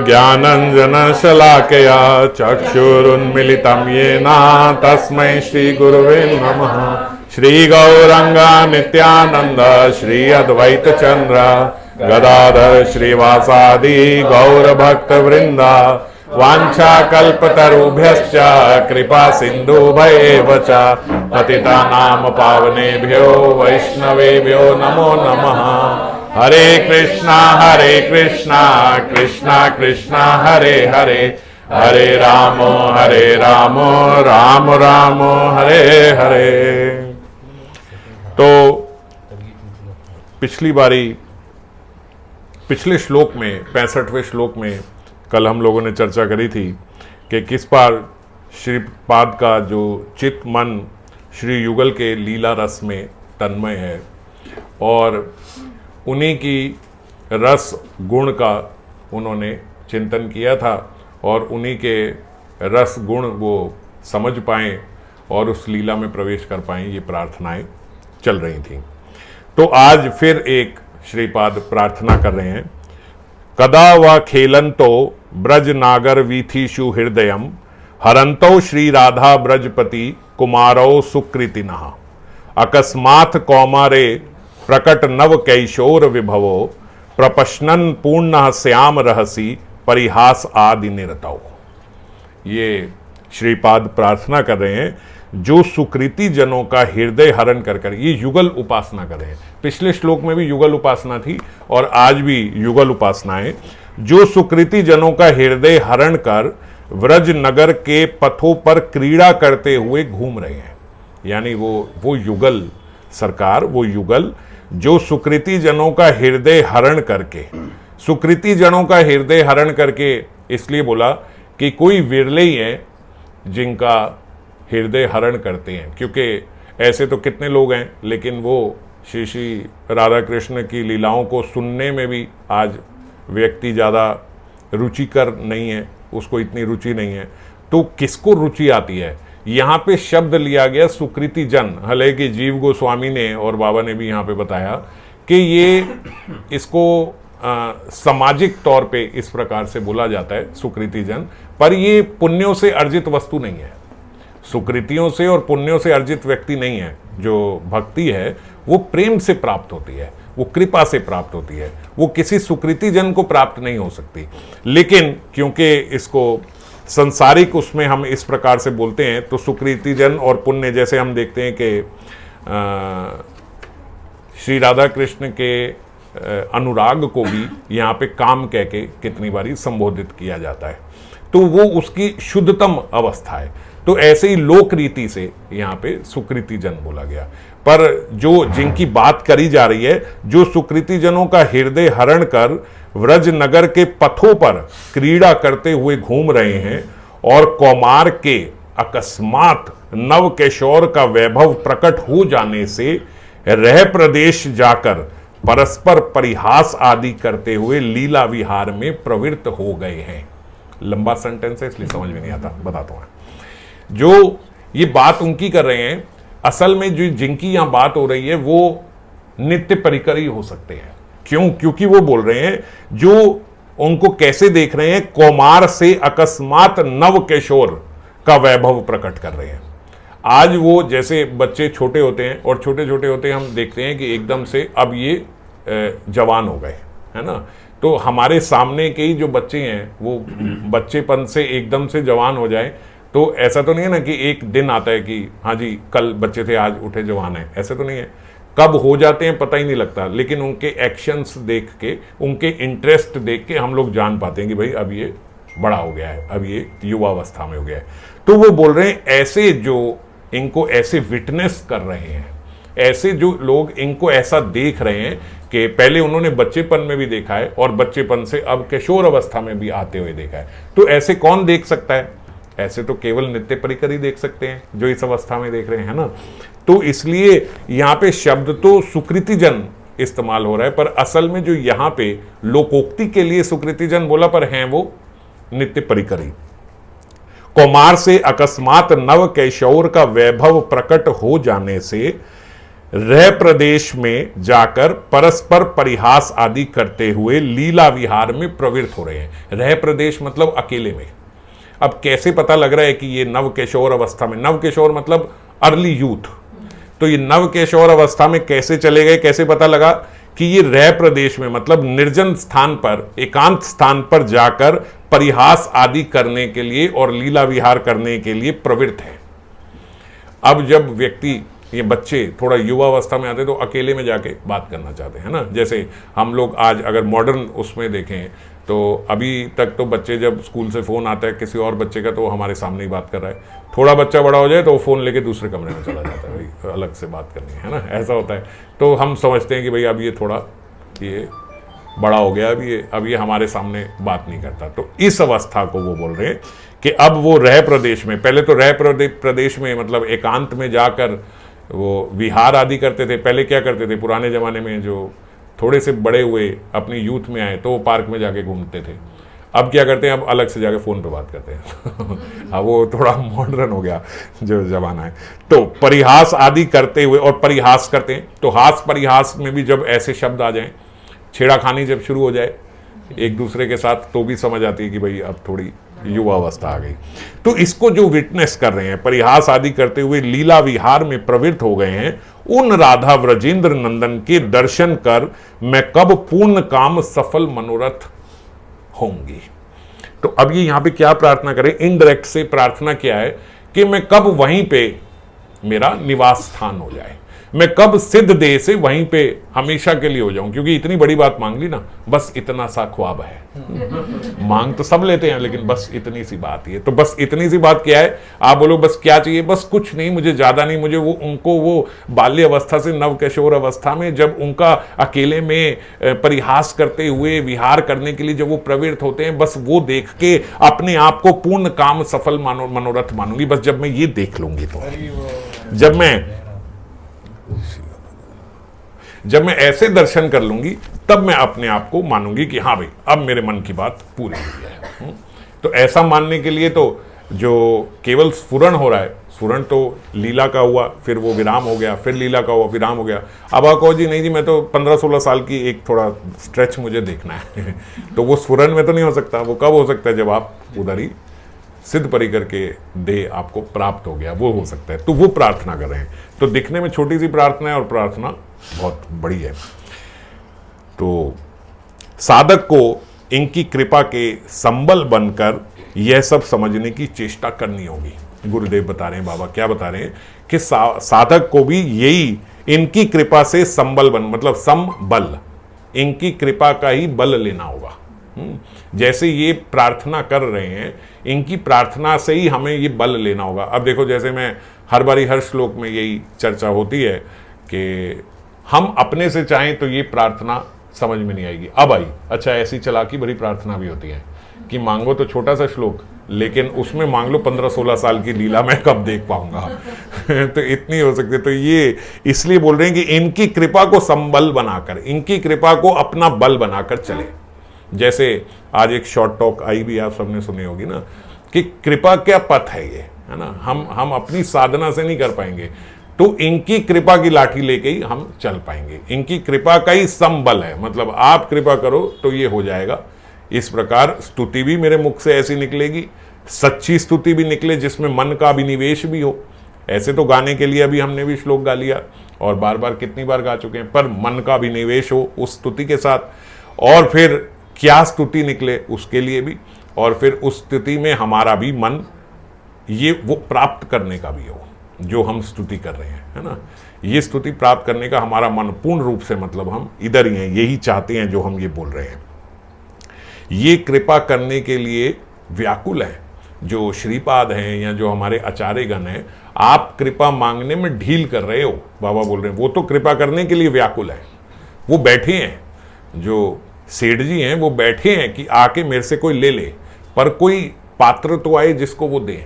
ज्ञानञ्जनशलाकया चक्षुरुन्मिलितं येन तस्मै श्रीगुरुवे नमः। श्रीगौरङ्ग नित्यानन्द श्री अद्वैतचन्द्र गदाधर श्रीवासादि गौरभक्तवृन्द वाञ्छाकल्पतरुभ्यश्च कृपा सिन्धुभ्येव च पतितानां पावनेभ्यो वैष्णवेभ्यो नमो नमः। हरे कृष्णा कृष्णा कृष्णा हरे हरे, हरे राम राम राम हरे हरे। तो पिछले श्लोक में 65वें श्लोक में कल हम लोगों ने चर्चा करी थी कि किस बार श्रीपाद का जो चित्त मन श्री युगल के लीला रस में तन्मय है और उन्हीं की रस गुण का उन्होंने चिंतन किया था और उन्हीं के रस गुण वो समझ पाएं और उस लीला में प्रवेश कर पाएं, ये प्रार्थनाएं चल रही थीं। तो आज फिर एक श्रीपाद प्रार्थना कर रहे हैं। कदा व खेलंतो ब्रज नागर वीथीषु हृदयम हरंतो श्री राधा ब्रजपति कुमारो सुकृतिनः अकस्मात् कौमारे प्रकट नव कैशोर विभवो प्रपश्नन पूर्ण श्याम रहसी परिहास आदि निरतौ। ये श्रीपाद प्रार्थना कर रहे हैं जो सुकृति जनों का हृदय हरण कर ये युगल उपासना कर रहे हैं। पिछले श्लोक में भी युगल उपासना थी और आज भी युगल उपासना है। जो सुकृति जनों का हृदय हरण कर व्रज नगर के पथों पर क्रीड़ा करते हुए घूम रहे हैं, यानी वो युगल सरकार, वो युगल जो सुकृति जनों का हृदय हरण करके, सुकृति जनों का हृदय हरण करके इसलिए बोला कि कोई विरले ही हैं जिनका हृदय हरण करते हैं, क्योंकि ऐसे तो कितने लोग हैं लेकिन वो श्री राधा कृष्ण की लीलाओं को सुनने में भी आज व्यक्ति ज़्यादा रुचिकर नहीं है, उसको इतनी रुचि नहीं है। तो किसको रुचि आती है? यहाँ पे शब्द लिया गया सुकृति जन, हालांकि जीव गोस्वामी ने और बाबा ने भी यहाँ पे बताया कि ये इसको सामाजिक तौर पे इस प्रकार से बोला जाता है सुकृति जन, पर ये पुण्यों से अर्जित वस्तु नहीं है, सुकृतियों से और पुण्यों से अर्जित व्यक्ति नहीं है। जो भक्ति है वो प्रेम से प्राप्त होती है, वो कृपा से प्राप्त होती है, वो किसी सुकृति जन को प्राप्त नहीं हो सकती। लेकिन क्योंकि इसको संसारिक उसमें हम इस प्रकार से बोलते हैं तो सुकृति जन और पुण्य, जैसे हम देखते हैं कि श्री राधा कृष्ण के अनुराग को भी यहाँ पे काम कह के कितनी बारी संबोधित किया जाता है, तो वो उसकी शुद्धतम अवस्था है। तो ऐसे ही लोक रीति से यहाँ पे सुकृति जन बोला गया, पर जो जिनकी बात करी जा रही है, जो सुकृति जनों का हृदय हरण कर व्रज नगर के पथों पर क्रीड़ा करते हुए घूम रहे हैं और कौमार के अकस्मात नव किशोर का वैभव प्रकट हो जाने से रह प्रदेश जाकर परस्पर परिहास आदि करते हुए लीला विहार में प्रवृत्त हो गए हैं। लंबा सेंटेंस है इसलिए समझ में नहीं आता, बताता हूं। जो ये बात उनकी कर रहे हैं, असल में जो जिनकी यहां बात हो रही है वो नित्य परिकर ही हो सकते हैं। क्यों? क्योंकि वो बोल रहे हैं जो उनको कैसे देख रहे हैं, कौमार से अकस्मात नव किशोर का वैभव प्रकट कर रहे हैं। आज वो जैसे बच्चे छोटे होते हैं और छोटे छोटे होते हैं, हम देखते हैं कि एकदम से अब ये जवान हो गए, है ना। तो हमारे सामने के ही जो बच्चे हैं वो बच्चेपन से एकदम से जवान हो जाए, तो ऐसा तो नहीं है ना कि एक दिन आता है कि हाँ जी कल बच्चे थे आज उठे जवान है, ऐसे तो नहीं है। कब हो जाते हैं पता ही नहीं लगता, लेकिन उनके एक्शंस देख के, उनके इंटरेस्ट देख के हम लोग जान पाते हैं कि भाई अब ये बड़ा हो गया है, अब ये युवावस्था में हो गया है। तो वो बोल रहे हैं ऐसे जो इनको ऐसे विटनेस कर रहे हैं, ऐसे जो लोग इनको ऐसा देख रहे हैं कि पहले उन्होंने बच्चेपन में भी देखा है और बच्चेपन से अब किशोर अवस्था में भी आते हुए देखा है, तो ऐसे कौन देख सकता है? ऐसे तो केवल नित्य परिकर ही देख सकते हैं जो इस अवस्था में देख रहे हैं, है ना। तो इसलिए यहाँ पे शब्द तो सुकृति जन इस्तेमाल हो रहा है, पर असल में जो यहाँ पे लोकोक्ति के लिए सुकृति जन बोला, पर हैं वो नित्य परिकर ही। कौमार से अकस्मात नव कैशोर का वैभव प्रकट हो जाने से रह प्रदेश में जाकर परस्पर परिहास आदि करते हुए लीला विहार में प्रवृत्त हो रहे हैं। रह प्रदेश मतलब अकेले में। अब कैसे पता लग रहा है कि ये नव किशोर अवस्था में, नव किशोर मतलब अर्ली यूथ, तो ये नव किशोर अवस्था में कैसे चले गए, कैसे पता लगा कि ये रह प्रदेश में मतलब निर्जन स्थान पर, एकांत स्थान पर जाकर परिहास आदि करने के लिए और लीला विहार करने के लिए प्रवृत्त है। अब जब व्यक्ति, ये बच्चे थोड़ा युवा अवस्था में आते तो अकेले में जाके बात करना चाहते हैं ना। जैसे हम लोग आज अगर मॉडर्न उसमें देखें तो अभी तक तो बच्चे जब स्कूल से फ़ोन आता है किसी और बच्चे का तो वो हमारे सामने ही बात कर रहा है। थोड़ा बच्चा बड़ा हो जाए तो वो फ़ोन लेके दूसरे कमरे में चला जाता है, भाई अलग से बात करनी है ना, ऐसा होता है। तो हम समझते हैं कि भाई अब ये थोड़ा ये बड़ा हो गया, अब ये हमारे सामने बात नहीं करता। तो इस अवस्था को वो बोल रहे हैं कि अब वो रह प्रदेश में, पहले तो रह प्रदेश में मतलब एकांत में जाकर वो विहार आदि करते थे। पहले क्या करते थे पुराने ज़माने में, जो थोड़े से बड़े हुए अपनी यूथ में आए तो वो पार्क में जाके घूमते थे। अब क्या करते हैं, अब अलग से जाके फ़ोन पे बात करते हैं। अब वो थोड़ा मॉडर्न हो गया जो ज़माना है। तो परिहास आदि करते हुए, और परिहास करते हैं तो हास परिहास में भी जब ऐसे शब्द आ जाएं, छेड़ाखानी जब शुरू हो जाए एक दूसरे के साथ, तो भी समझ आती है कि भाई अब थोड़ी युवा अवस्था आ गई। तो इसको जो विटनेस कर रहे हैं, परिहास आदि करते हुए लीला विहार में प्रवृत्त हो गए हैं, उन राधा व्रजेंद्र नंदन के दर्शन कर मैं कब पूर्ण काम सफल मनोरथ होंगी। तो अब ये यहां पे क्या प्रार्थना करें, इनडायरेक्ट से प्रार्थना क्या है कि मैं कब वहीं पे मेरा निवास स्थान हो जाए, मैं कब सिद्ध देह से वहीं पे हमेशा के लिए हो जाऊं। क्योंकि इतनी बड़ी बात मांग ली ना, बस इतना सा ख्वाब है। मांग तो सब लेते हैं लेकिन बस इतनी सी बात ही है। तो बस इतनी सी बात क्या है, आप बोलो बस क्या चाहिए, बस कुछ नहीं, मुझे ज्यादा नहीं, मुझे वो उनको वो बाल्य अवस्था से नव किशोर अवस्था में जब उनका अकेले में परिहास करते हुए विहार करने के लिए जब वो प्रवृत्त होते हैं, बस वो देख के अपने आप को पूर्ण काम सफल मनोरथ मानूंगी। बस जब मैं ये देख लूंगी तो जब मैं ऐसे दर्शन कर लूंगी तब मैं अपने आप को मानूंगी कि हाँ भाई अब मेरे मन की बात पूरी हुई है। तो ऐसा मानने के लिए तो जो केवल स्फुरण हो रहा है, स्फुरण तो लीला का हुआ, फिर वो विराम हो गया, फिर लीला का हुआ, विराम हो गया। अब आप कहो जी नहीं जी मैं तो 15-16 साल की एक थोड़ा स्ट्रेच मुझे देखना है तो वो स्फुरण में तो नहीं हो सकता। वो कब हो सकता है, जब आप उधर ही सिद्ध परिकर के देह आपको प्राप्त हो गया, वो हो सकता है। तो वो प्रार्थना कर रहे हैं। तो दिखने में छोटी सी प्रार्थना है और प्रार्थना बहुत बड़ी है। तो साधक को इनकी कृपा के संबल बनकर यह सब समझने की चेष्टा करनी होगी। गुरुदेव बता रहे हैं, बाबा क्या बता रहे हैं कि साधक को भी यही इनकी कृपा से संबल बन, मतलब संबल, इनकी कृपा का ही बल लेना होगा। जैसे ये प्रार्थना कर रहे हैं, इनकी प्रार्थना से ही हमें ये बल लेना होगा। अब देखो, जैसे मैं हर बारी हर श्लोक में यही चर्चा होती है कि हम अपने से चाहें तो ये प्रार्थना समझ में नहीं आएगी। अब आई, अच्छा ऐसी चालाकी भरी प्रार्थना भी होती है कि मांगो तो छोटा सा श्लोक, लेकिन उसमें मांग लो 15-16 साल की लीला मैं कब देख पाऊंगा तो इतनी हो सकती है। तो ये इसलिए बोल रहे हैं कि इनकी कृपा को संबल बनाकर, इनकी कृपा को अपना बल बनाकर चले। जैसे आज एक शॉर्ट टॉक आई भी आप सबने सुनी होगी ना, कि कृपा क्या पथ है ये, है ना, हम अपनी साधना से नहीं कर पाएंगे, तो इनकी कृपा की लाठी लेके ही हम चल पाएंगे। इनकी कृपा का ही संबल है, मतलब आप कृपा करो तो ये हो जाएगा। इस प्रकार स्तुति भी मेरे मुख से ऐसी निकलेगी, सच्ची स्तुति भी निकले जिसमें मन का अभिनिवेश भी हो। ऐसे तो गाने के लिए अभी हमने भी श्लोक गा लिया और बार बार कितनी बार गा चुके हैं, पर मन का अभिनिवेश हो उस स्तुति के साथ, और फिर क्या स्तुति निकले उसके लिए भी, और फिर उस स्तुति में हमारा भी मन ये वो प्राप्त करने का भी हो जो हम स्तुति कर रहे हैं, है ना। ये स्तुति प्राप्त करने का हमारा मन पूर्ण रूप से, मतलब हम इधर ही हैं, यही चाहते हैं जो हम ये बोल रहे हैं। ये कृपा करने के लिए व्याकुल है जो श्रीपाद हैं या जो हमारे आचार्यगण हैं। आप कृपा मांगने में ढील कर रहे हो, बाबा बोल रहे हैं, वो तो कृपा करने के लिए व्याकुल है। वो बैठे हैं, जो सेठ जी हैं वो बैठे हैं कि आके मेरे से कोई ले ले, पर कोई पात्र तो आए जिसको वो दे,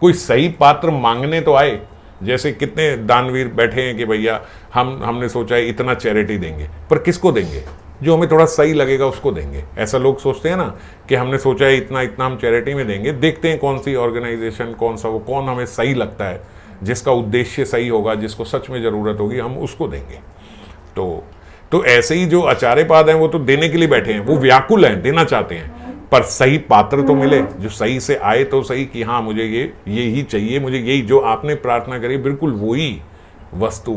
कोई सही पात्र मांगने तो आए। जैसे कितने दानवीर बैठे हैं कि भैया हमने सोचा है इतना चैरिटी देंगे, पर किसको देंगे, जो हमें थोड़ा सही लगेगा उसको देंगे। ऐसा लोग सोचते हैं ना कि हमने सोचा है इतना इतना हम चैरिटी में देंगे, देखते हैं कौन सी ऑर्गेनाइजेशन, कौन सा वो, कौन हमें सही लगता है जिसका उद्देश्य सही होगा, जिसको सच में ज़रूरत होगी, हम उसको देंगे। तो ऐसे ही जो आचार्यपाद हैं वो तो देने के लिए बैठे हैं, वो व्याकुल हैं, देना चाहते हैं, पर सही पात्र तो मिले, जो सही से आए तो सही कि हाँ मुझे ये ही चाहिए, मुझे यही जो आपने प्रार्थना करी बिल्कुल वही वस्तु,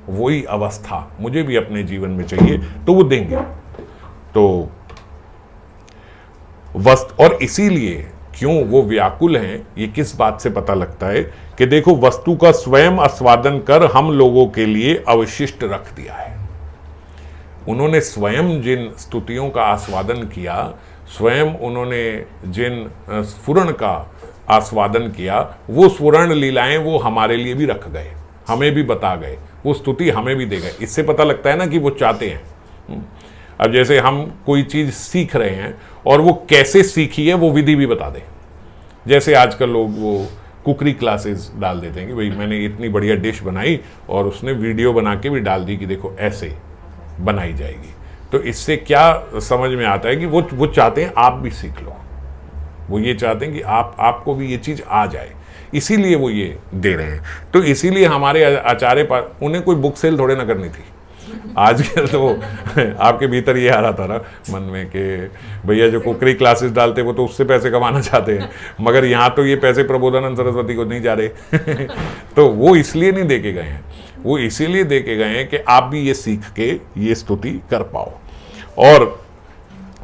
वही अवस्था मुझे भी अपने जीवन में चाहिए, तो वो देंगे। तो वस्तु, और इसीलिए क्यों वो व्याकुल हैं, ये किस बात से पता लगता है कि देखो वस्तु का स्वयं आस्वादन कर हम लोगों के लिए अवशिष्ट रख दिया है। उन्होंने स्वयं जिन स्तुतियों का आस्वादन किया, स्वयं उन्होंने जिन स्फुरण का आस्वादन किया, वो स्फुरण लीलाएं वो हमारे लिए भी रख गए, हमें भी बता गए, वो स्तुति हमें भी दे गए। इससे पता लगता है ना कि वो चाहते हैं। अब जैसे हम कोई चीज़ सीख रहे हैं और वो कैसे सीखी है वो विधि भी बता दें। जैसे आजकल लोग वो कुकरी क्लासेस डाल देते हैं कि भाई मैंने इतनी बढ़िया डिश बनाई और उसने वीडियो बना के भी डाल दी कि देखो ऐसे बनाई जाएगी। तो इससे क्या समझ में आता है कि वो चाहते हैं आप भी सीख लो, वो ये चाहते हैं कि आपको भी ये चीज़ आ जाए, इसीलिए वो ये दे रहे हैं। तो इसीलिए हमारे आचार्य पर उन्हें कोई बुक सेल थोड़े ना करनी थी। आजकल तो आपके भीतर ये आ रहा था ना मन में कि भैया जो कुकरी क्लासेस डालते वो तो उससे पैसे कमाना चाहते हैं, मगर यहाँ तो ये पैसे प्रबोधानंद सरस्वती को नहीं जा रहे। तो वो इसलिए नहीं दे के गए हैं, वो इसीलिए दे के गए हैं कि आप भी ये सीख के ये स्तुति कर पाओ। और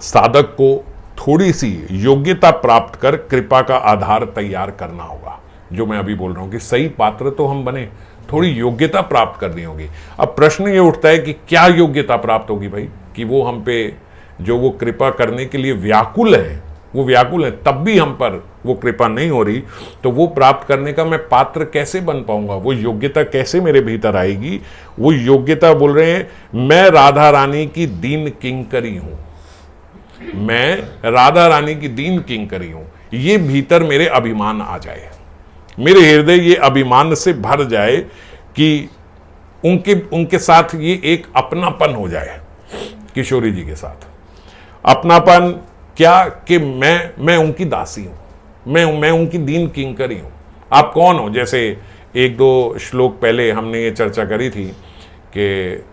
साधक को थोड़ी सी योग्यता प्राप्त कर कृपा का आधार तैयार करना होगा। जो मैं अभी बोल रहा हूँ कि सही पात्र तो हम बने, थोड़ी योग्यता प्राप्त करनी होगी। अब प्रश्न ये उठता है कि क्या योग्यता प्राप्त होगी भाई, कि वो हम पे जो वो कृपा करने के लिए व्याकुल है, वो व्याकुल है, तब भी हम पर वो कृपा नहीं हो रही, तो वो प्राप्त करने का मैं पात्र कैसे बन पाऊंगा, वो योग्यता कैसे मेरे भीतर आएगी। वो योग्यता बोल रहे हैं मैं राधा रानी की दीन किंकरी हूं, मैं राधा रानी की दीन किंकरी हूं। ये भीतर मेरे अभिमान आ जाए, मेरे हृदय ये अभिमान से भर जाए कि उनके साथ ये एक अपनापन हो जाए, किशोरी जी के साथ अपनापन। क्या कि मैं उनकी दासी हूं, मैं उनकी दीन किंकरी हूं। आप कौन हो, जैसे एक दो श्लोक पहले हमने ये चर्चा करी थी कि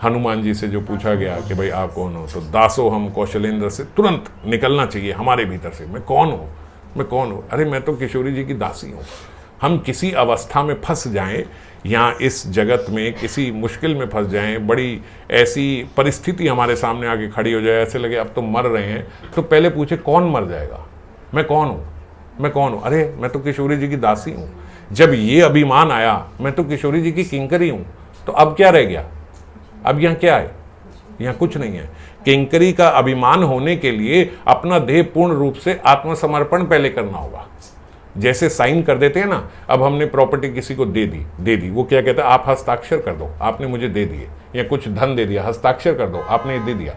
हनुमान जी से जो पूछा गया कि भाई आप कौन हो, तो दासो हम कौशलेंद्र से तुरंत निकलना चाहिए हमारे भीतर से, मैं कौन हूं, मैं कौन हूँ, अरे मैं तो किशोरी जी की दासी हूँ। हम किसी अवस्था में फंस जाएं या इस जगत में किसी मुश्किल में फंस जाएं, बड़ी ऐसी परिस्थिति हमारे सामने आके खड़ी हो जाए, ऐसे लगे अब तो मर रहे हैं, तो पहले पूछे कौन मर जाएगा, मैं कौन हूँ, मैं कौन हूँ, अरे मैं तो किशोरी जी की दासी हूँ। जब ये अभिमान आया मैं तो किशोरी जी की किंकरी हूँ, तो अब क्या रह गया, अब यहाँ क्या है, यहाँ कुछ नहीं है। किंकरी का अभिमान होने के लिए अपना देह पूर्ण रूप से आत्मसमर्पण पहले करना होगा। जैसे साइन कर देते हैं ना, अब हमने प्रॉपर्टी किसी को दे दी, वो क्या कहता है, आप हस्ताक्षर कर दो, आपने मुझे दे दिए, या कुछ धन दे दिया, हस्ताक्षर कर दो, आपने दे दिया।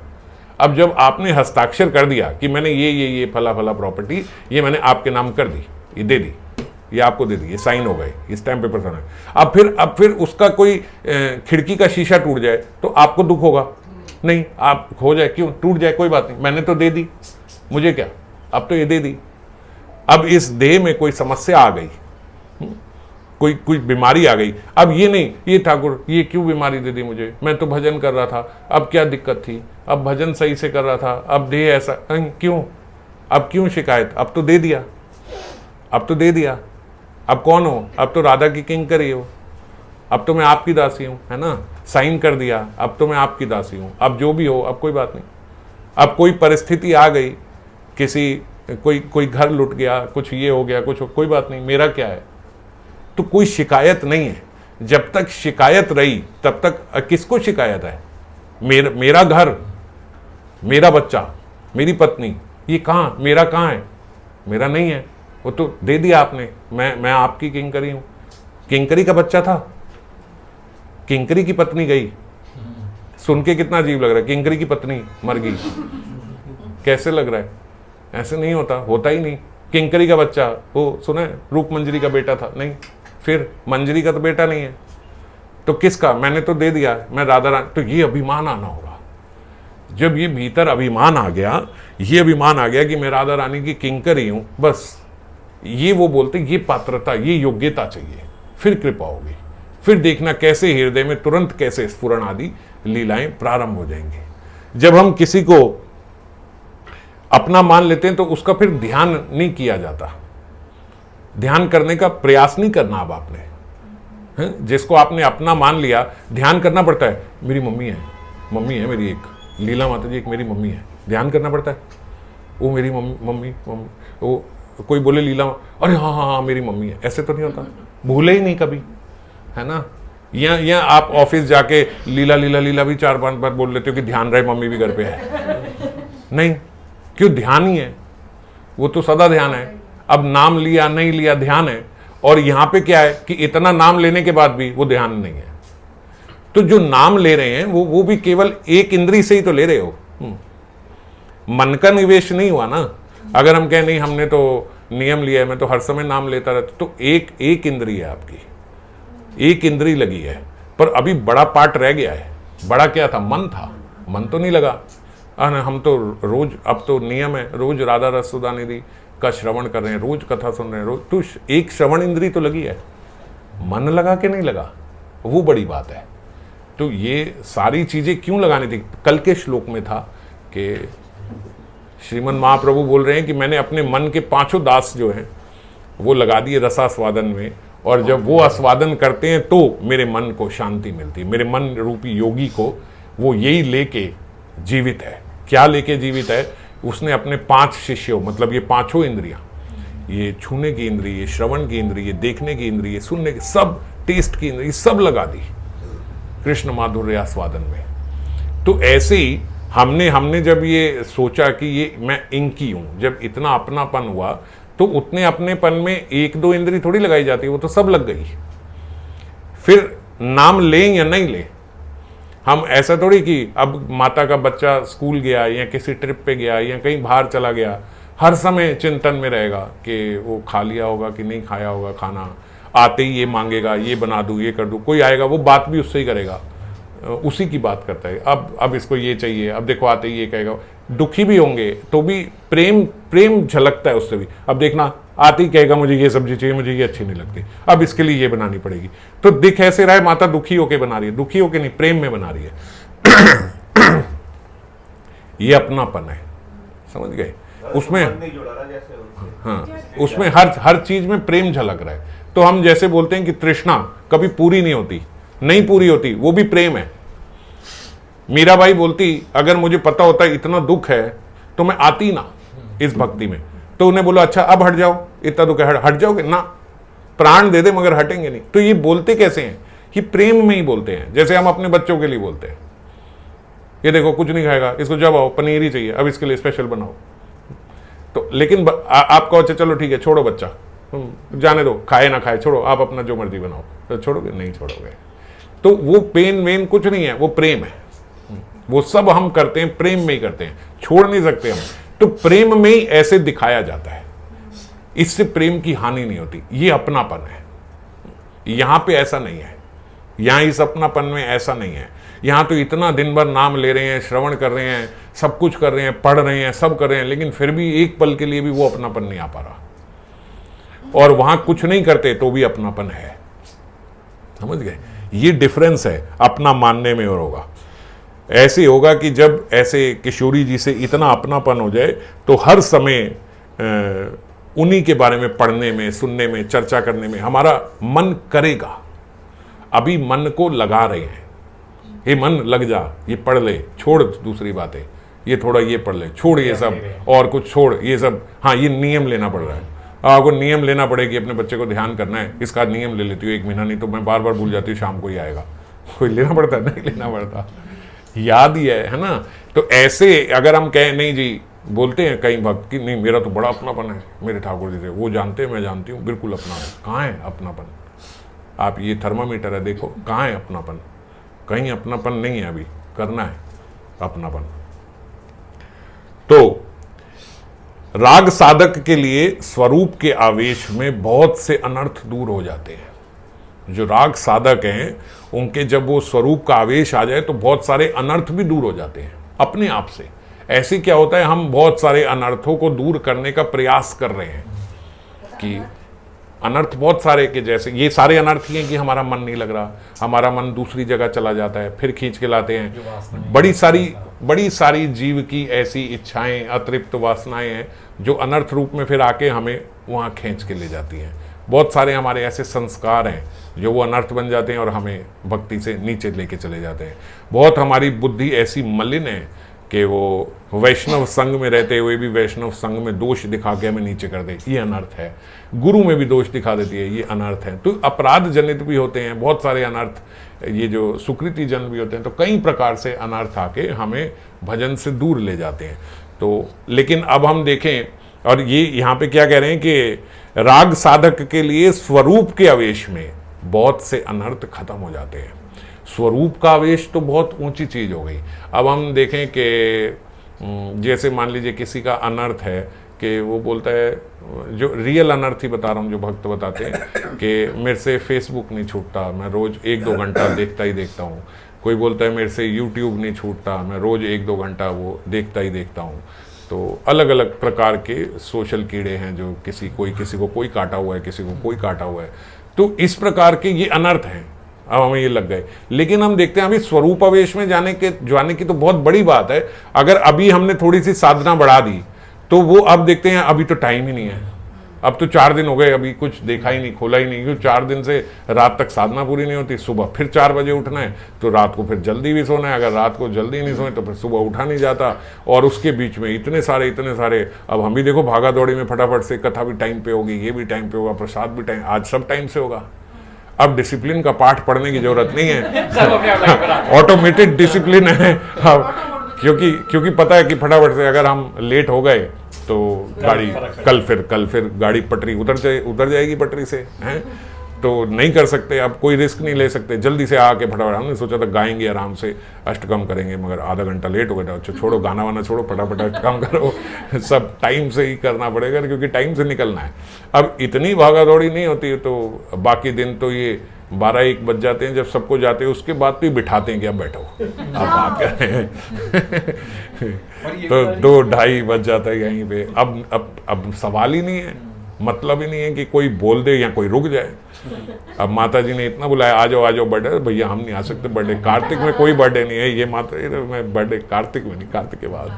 अब जब आपने हस्ताक्षर कर दिया कि मैंने ये फला फला प्रॉपर्टी ये मैंने आपके नाम कर दी, ये दे दी, ये आपको दे दी, ये साइन हो गए, ये स्टैम्प पेपर साइन। अब फिर उसका कोई खिड़की का शीशा टूट जाए तो आपको दुख होगा नहीं, आप हो जाए, क्यों टूट जाए कोई बात नहीं, मैंने तो दे दी, मुझे क्या, अब तो ये दे दी। अब इस देह में कोई समस्या आ गई, कोई बीमारी आ गई, अब ये नहीं, ये ठाकुर ये क्यों बीमारी दे दी मुझे, मैं तो भजन कर रहा था, अब क्या दिक्कत थी, अब भजन सही से कर रहा था, अब देह ऐसा क्यों, अब क्यों शिकायत, अब तो दे दिया, अब तो दे दिया, अब कौन हो, अब तो राधा की किंकरी हो, अब तो मैं आपकी दासी हूं, है ना, साइन कर दिया, अब तो मैं आपकी दासी हूं, अब जो भी हो, अब कोई बात नहीं। अब कोई परिस्थिति आ गई, कोई घर लुट गया, कुछ ये हो गया, कोई बात नहीं, मेरा क्या है, तो कोई शिकायत नहीं है। जब तक शिकायत रही तब तक किसको शिकायत है, मेरा घर, मेरा बच्चा, मेरी पत्नी, ये कहाँ, मेरा कहाँ है, मेरा नहीं है, वो तो दे दिया आपने, मैं आपकी किंकरी हूं। किंकरी का बच्चा था, किंकरी की पत्नी गई, सुन के कितना अजीब लग रहा है, किंकरी की पत्नी मर गई, कैसे लग रहा है, ऐसे नहीं होता ही नहीं। किंकरी का बच्चा, वो सुना है रूप मंजरी का बेटा था, नहीं, फिर मंजरी का तो बेटा नहीं है, तो किसका, मैंने तो दे दिया, मैं राधा रानी। तो ये अभिमान आना होगा। जब ये भीतर अभिमान आ गया, ये अभिमान आ गया कि मैं राधा रानी की किंकरी हूं, बस ये वो बोलते ये पात्रता, ये योग्यता चाहिए, फिर कृपा होगी, फिर देखना कैसे हृदय में तुरंत कैसे स्फुरण आदि लीलाएं प्रारंभ हो जाएंगी। जब हम किसी को अपना मान लेते हैं तो उसका फिर ध्यान नहीं किया जाता, ध्यान करने का प्रयास नहीं करना। अब आपने जिसको आपने अपना मान लिया, ध्यान करना पड़ता है। मेरी मम्मी है मेरी एक, लीला माता जी एक मेरी मम्मी है, ध्यान करना पड़ता है। वो मेरी मम्मी, वो कोई बोले लीला, अरे हाँ हाँ हाँ मेरी मम्मी है, ऐसे तो नहीं होता, भूले ही नहीं कभी, है ना। या आप ऑफिस जाके लीला लीला लीला भी 4-5 बार बोल लेते हो कि ध्यान रहे मम्मी भी घर पे है। नहीं, क्यों? ध्यान ही है, वो तो सदा ध्यान है। अब नाम लिया नहीं लिया ध्यान है। और यहां पे क्या है कि इतना नाम लेने के बाद भी वो ध्यान नहीं है। तो जो नाम ले रहे हैं वो भी केवल एक इंद्री से ही तो ले रहे हो, मन का निवेश नहीं हुआ ना। अगर हम कहें नहीं हमने तो नियम लिया है, मैं तो हर समय नाम लेता रहता, तो एक इंद्री है आपकी, एक इंद्री लगी है, पर अभी बड़ा पार्ट रह गया है। बड़ा क्या था? मन था, मन तो नहीं लगा। हम तो रोज, अब तो नियम है, रोज राधा रस सुधा निधि का श्रवण कर रहे हैं, रोज कथा सुन रहे हैं, रोज तो एक श्रवण इंद्री तो लगी है, मन लगा के नहीं लगा, वो बड़ी बात है। तो ये सारी चीजें क्यों लगानी थी? कल के श्लोक में था कि श्रीमन महाप्रभु बोल रहे हैं कि मैंने अपने मन के 5 दास जो हैं वो लगा दिए रसास्वादन में, और जब वो आस्वादन करते हैं तो मेरे मन को शांति मिलती है। मेरे मन रूपी योगी को वो यही लेके जीवित है। क्या लेके जीवित है? उसने अपने 5 शिष्यों, मतलब ये 5 इंद्रियां, ये छूने की इंद्रिय, ये श्रवण की इंद्रिय, देखने की इंद्रिय, सुनने की, सब टेस्ट की इंद्रिय, सब लगा दी कृष्ण माधुर्य आस्वादन में। तो ऐसे ही हमने जब ये सोचा कि ये मैं इनकी हूं, जब इतना अपनापन हुआ तो उतने अपनेपन में 1-2 इंद्री थोड़ी लगाई जाती है, वो तो सब लग गई। फिर नाम लें या नहीं लें, हम ऐसा थोड़ी कि अब माता का बच्चा स्कूल गया या किसी ट्रिप पे गया या कहीं बाहर चला गया, हर समय चिंतन में रहेगा कि वो खा लिया होगा कि नहीं खाया होगा खाना, आते ही ये मांगेगा, ये बना दूं, ये कर दूं। कोई आएगा वो बात भी उससे ही करेगा, उसी की बात करता है, अब इसको ये चाहिए, अब देखो आते ही ये कहेगा। दुखी भी होंगे तो भी प्रेम झलकता है उससे भी। अब देखना आते ही कहेगा मुझे ये सब्जी चाहिए, मुझे ये अच्छी नहीं लगती, अब इसके लिए ये बनानी पड़ेगी। तो दिख ऐसे रहा है माता दुखी होके बना रही है, दुखी होके नहीं, प्रेम में बना रही है। ये अपनापन है, समझ गए? उसमें हाँ, उसमें हर चीज में प्रेम झलक रहा है। तो हम जैसे बोलते हैं कि तृष्णा कभी पूरी नहीं पूरी होती, वो भी प्रेम है। मीराबाई बोलती अगर मुझे पता होता इतना दुख है तो मैं आती ना इस भक्ति में। तो उन्हें बोला अच्छा अब हट जाओ, इतना दुख है, हट जाओगे ना, प्राण दे दे मगर हटेंगे नहीं। तो ये बोलते कैसे हैं? ये प्रेम में ही बोलते हैं, जैसे हम अपने बच्चों के लिए बोलते हैं, ये देखो कुछ नहीं खाएगा, इसको जब आओ पनीर ही चाहिए, अब इसके लिए स्पेशल बनाओ। तो लेकिन आप कहो अच्छा चलो ठीक है छोड़ो बच्चा, जाने दो, खाए ना खाए छोड़ो, आप अपना जो मर्जी बनाओ, तो छोड़ोगे? नहीं छोड़ोगे। तो वो पेन वेन कुछ नहीं है, वो प्रेम है। वो सब हम करते हैं प्रेम में ही करते हैं, छोड़ नहीं सकते हम। तो प्रेम में ही ऐसे दिखाया जाता है, इससे प्रेम की हानि नहीं होती। ये अपनापन है। यहां पे ऐसा नहीं है, यहां इस अपनापन में ऐसा नहीं है। यहां तो इतना दिन भर नाम ले रहे हैं, श्रवण कर रहे हैं, सब कुछ कर रहे हैं, पढ़ रहे हैं, सब कर रहे हैं, लेकिन फिर भी एक पल के लिए भी वो अपनापन नहीं आ पा रहा। और वहां कुछ नहीं करते तो भी अपनापन है, समझ गए? ये डिफरेंस है अपना मानने में और होगा। ऐसे होगा कि जब ऐसे किशोरी जी से इतना अपनापन हो जाए तो हर समय उन्हीं के बारे में पढ़ने में, सुनने में, चर्चा करने में हमारा मन करेगा। अभी मन को लगा रहे हैं, हे मन लग जा, ये पढ़ ले, छोड़ दूसरी बातें, ये थोड़ा ये पढ़ ले, छोड़ ये सब और कुछ छोड़ ये सब। हाँ, ये नियम लेना पड़ रहा है, आपको नियम लेना पड़ेगी, अपने बच्चे को ध्यान करना है, इसका नियम ले लेती हूँ 1 महीना, नहीं तो मैं बार बार भूल जाती हूँ, शाम को ही आएगा। कोई लेना पड़ता है? नहीं लेना पड़ता, याद ही है ना। तो ऐसे अगर हम कहें नहीं जी, बोलते हैं कई भक्त कि नहीं मेरा तो बड़ा अपनापन है मेरे ठाकुर जी से, वो जानते हैं मैं जानती हूँ, बिल्कुल अपना है। कहाँ है अपनापन? आप ये थर्मामीटर है देखो, कहाँ है अपनापन? कहीं अपनापन नहीं है, अभी करना है अपनापन। तो राग साधक के लिए स्वरूप के आवेश में बहुत से अनर्थ दूर हो जाते हैं। जो राग साधक हैं उनके जब वो स्वरूप का आवेश आ जाए तो बहुत सारे अनर्थ भी दूर हो जाते हैं अपने आप से। ऐसे क्या होता है, हम बहुत सारे अनर्थों को दूर करने का प्रयास कर रहे हैं कि अनर्थ बहुत सारे के जैसे ये सारे अनर्थ ही हैं कि हमारा मन नहीं लग रहा, हमारा मन दूसरी जगह चला जाता है, फिर खींच के लाते हैं। बड़ी सारी जीव की ऐसी इच्छाएं, अतृप्त वासनाएं हैं जो अनर्थ रूप में फिर आके हमें वहाँ खींच के ले जाती हैं। बहुत सारे हमारे ऐसे संस्कार हैं जो वो अनर्थ बन जाते हैं और हमें भक्ति से नीचे लेके चले जाते हैं। बहुत हमारी बुद्धि ऐसी मलिन है कि वो वैष्णव संघ में रहते हुए भी वैष्णव संघ में दोष दिखा के हमें नीचे कर दे, ये अनर्थ है। गुरु में भी दोष दिखा देती है, ये अनर्थ है। तो अपराध जनित भी होते हैं बहुत सारे अनर्थ, ये जो सुकृति जन भी होते हैं। तो कई प्रकार से अनर्थ आके हमें भजन से दूर ले जाते हैं। तो लेकिन अब हम देखें, और ये यहाँ पे क्या कह रहे हैं कि राग साधक के लिए स्वरूप के आवेश में बहुत से अनर्थ खत्म हो जाते हैं। स्वरूप का आवेश तो बहुत ऊंची चीज हो गई। अब हम देखें कि जैसे मान लीजिए किसी का अनर्थ है कि वो बोलता है, जो रियल अनर्थ ही बता रहा हूँ, जो भक्त बताते हैं कि मेरे से फेसबुक नहीं छूटता, मैं रोज 1-2 घंटा देखता ही देखता हूँ। कोई बोलता है मेरे से यूट्यूब नहीं छूटता, मैं रोज 1-2 घंटा वो देखता ही देखता हूँ। तो अलग अलग प्रकार के सोशल कीड़े हैं जो किसी को कोई काटा हुआ है, किसी को कोई काटा हुआ है। तो इस प्रकार के ये अनर्थ हैं, अब हमें ये लग गए। लेकिन हम देखते हैं अभी स्वरूपावेश में जाने की तो बहुत बड़ी बात है। अगर अभी हमने थोड़ी सी साधना बढ़ा दी तो वो अब देखते हैं अभी तो टाइम ही नहीं है, अब तो 4 दिन हो गए, अभी कुछ देखा ही नहीं, खोला ही नहीं, क्योंकि 4 दिन से रात तक साधना पूरी नहीं होती। सुबह फिर 4 बजे उठना है तो रात को फिर जल्दी भी सोना है, अगर रात को जल्दी नहीं सोए तो फिर सुबह उठा नहीं जाता। और उसके बीच में इतने सारे अब हम भी देखो भागा दौड़ी में फटाफट से, कथा भी टाइम पे होगी, ये भी टाइम पे होगा, प्रसाद भी टाइम, आज सब टाइम से होगा। अब डिसिप्लिन का पाठ पढ़ने की जरूरत नहीं है, ऑटोमेटिक डिसिप्लिन है। क्योंकि पता है कि फटाफट से अगर हम लेट हो गए तो गाड़ी कल फिर गाड़ी पटरी उतर जाएगी पटरी से, हैं। तो नहीं कर सकते, अब कोई रिस्क नहीं ले सकते, जल्दी से आके फटाफट। हमने सोचा था गाएंगे आराम से, अष्टकम करेंगे, मगर आधा घंटा लेट हो गया। अच्छा छोड़ो, गाना वाना छोड़ो, फटाफट अष्टकम करो। सब टाइम से ही करना पड़ेगा क्योंकि टाइम से निकलना है। अब इतनी भागा दौड़ी नहीं होती है, तो बाकी दिन तो ये 12-1 बज जाते हैं जब सबको जाते हैं, उसके बाद भी बिठाते हैं कि अब बैठो, अब बात कर रहे हैं। तो 2-2:30 बज जाता है यहीं पे। अब सवाल ही नहीं है, मतलब ही नहीं है कि कोई बोल दे या कोई रुक जाए। अब माता जी ने इतना बुलाया, आ जाओ बर्थडे, भैया हम नहीं आ सकते बर्थडे, कार्तिक में कोई बर्थडे नहीं है, ये माता मैं बर्थडे कार्तिक में नहीं, कार्तिक के बाद,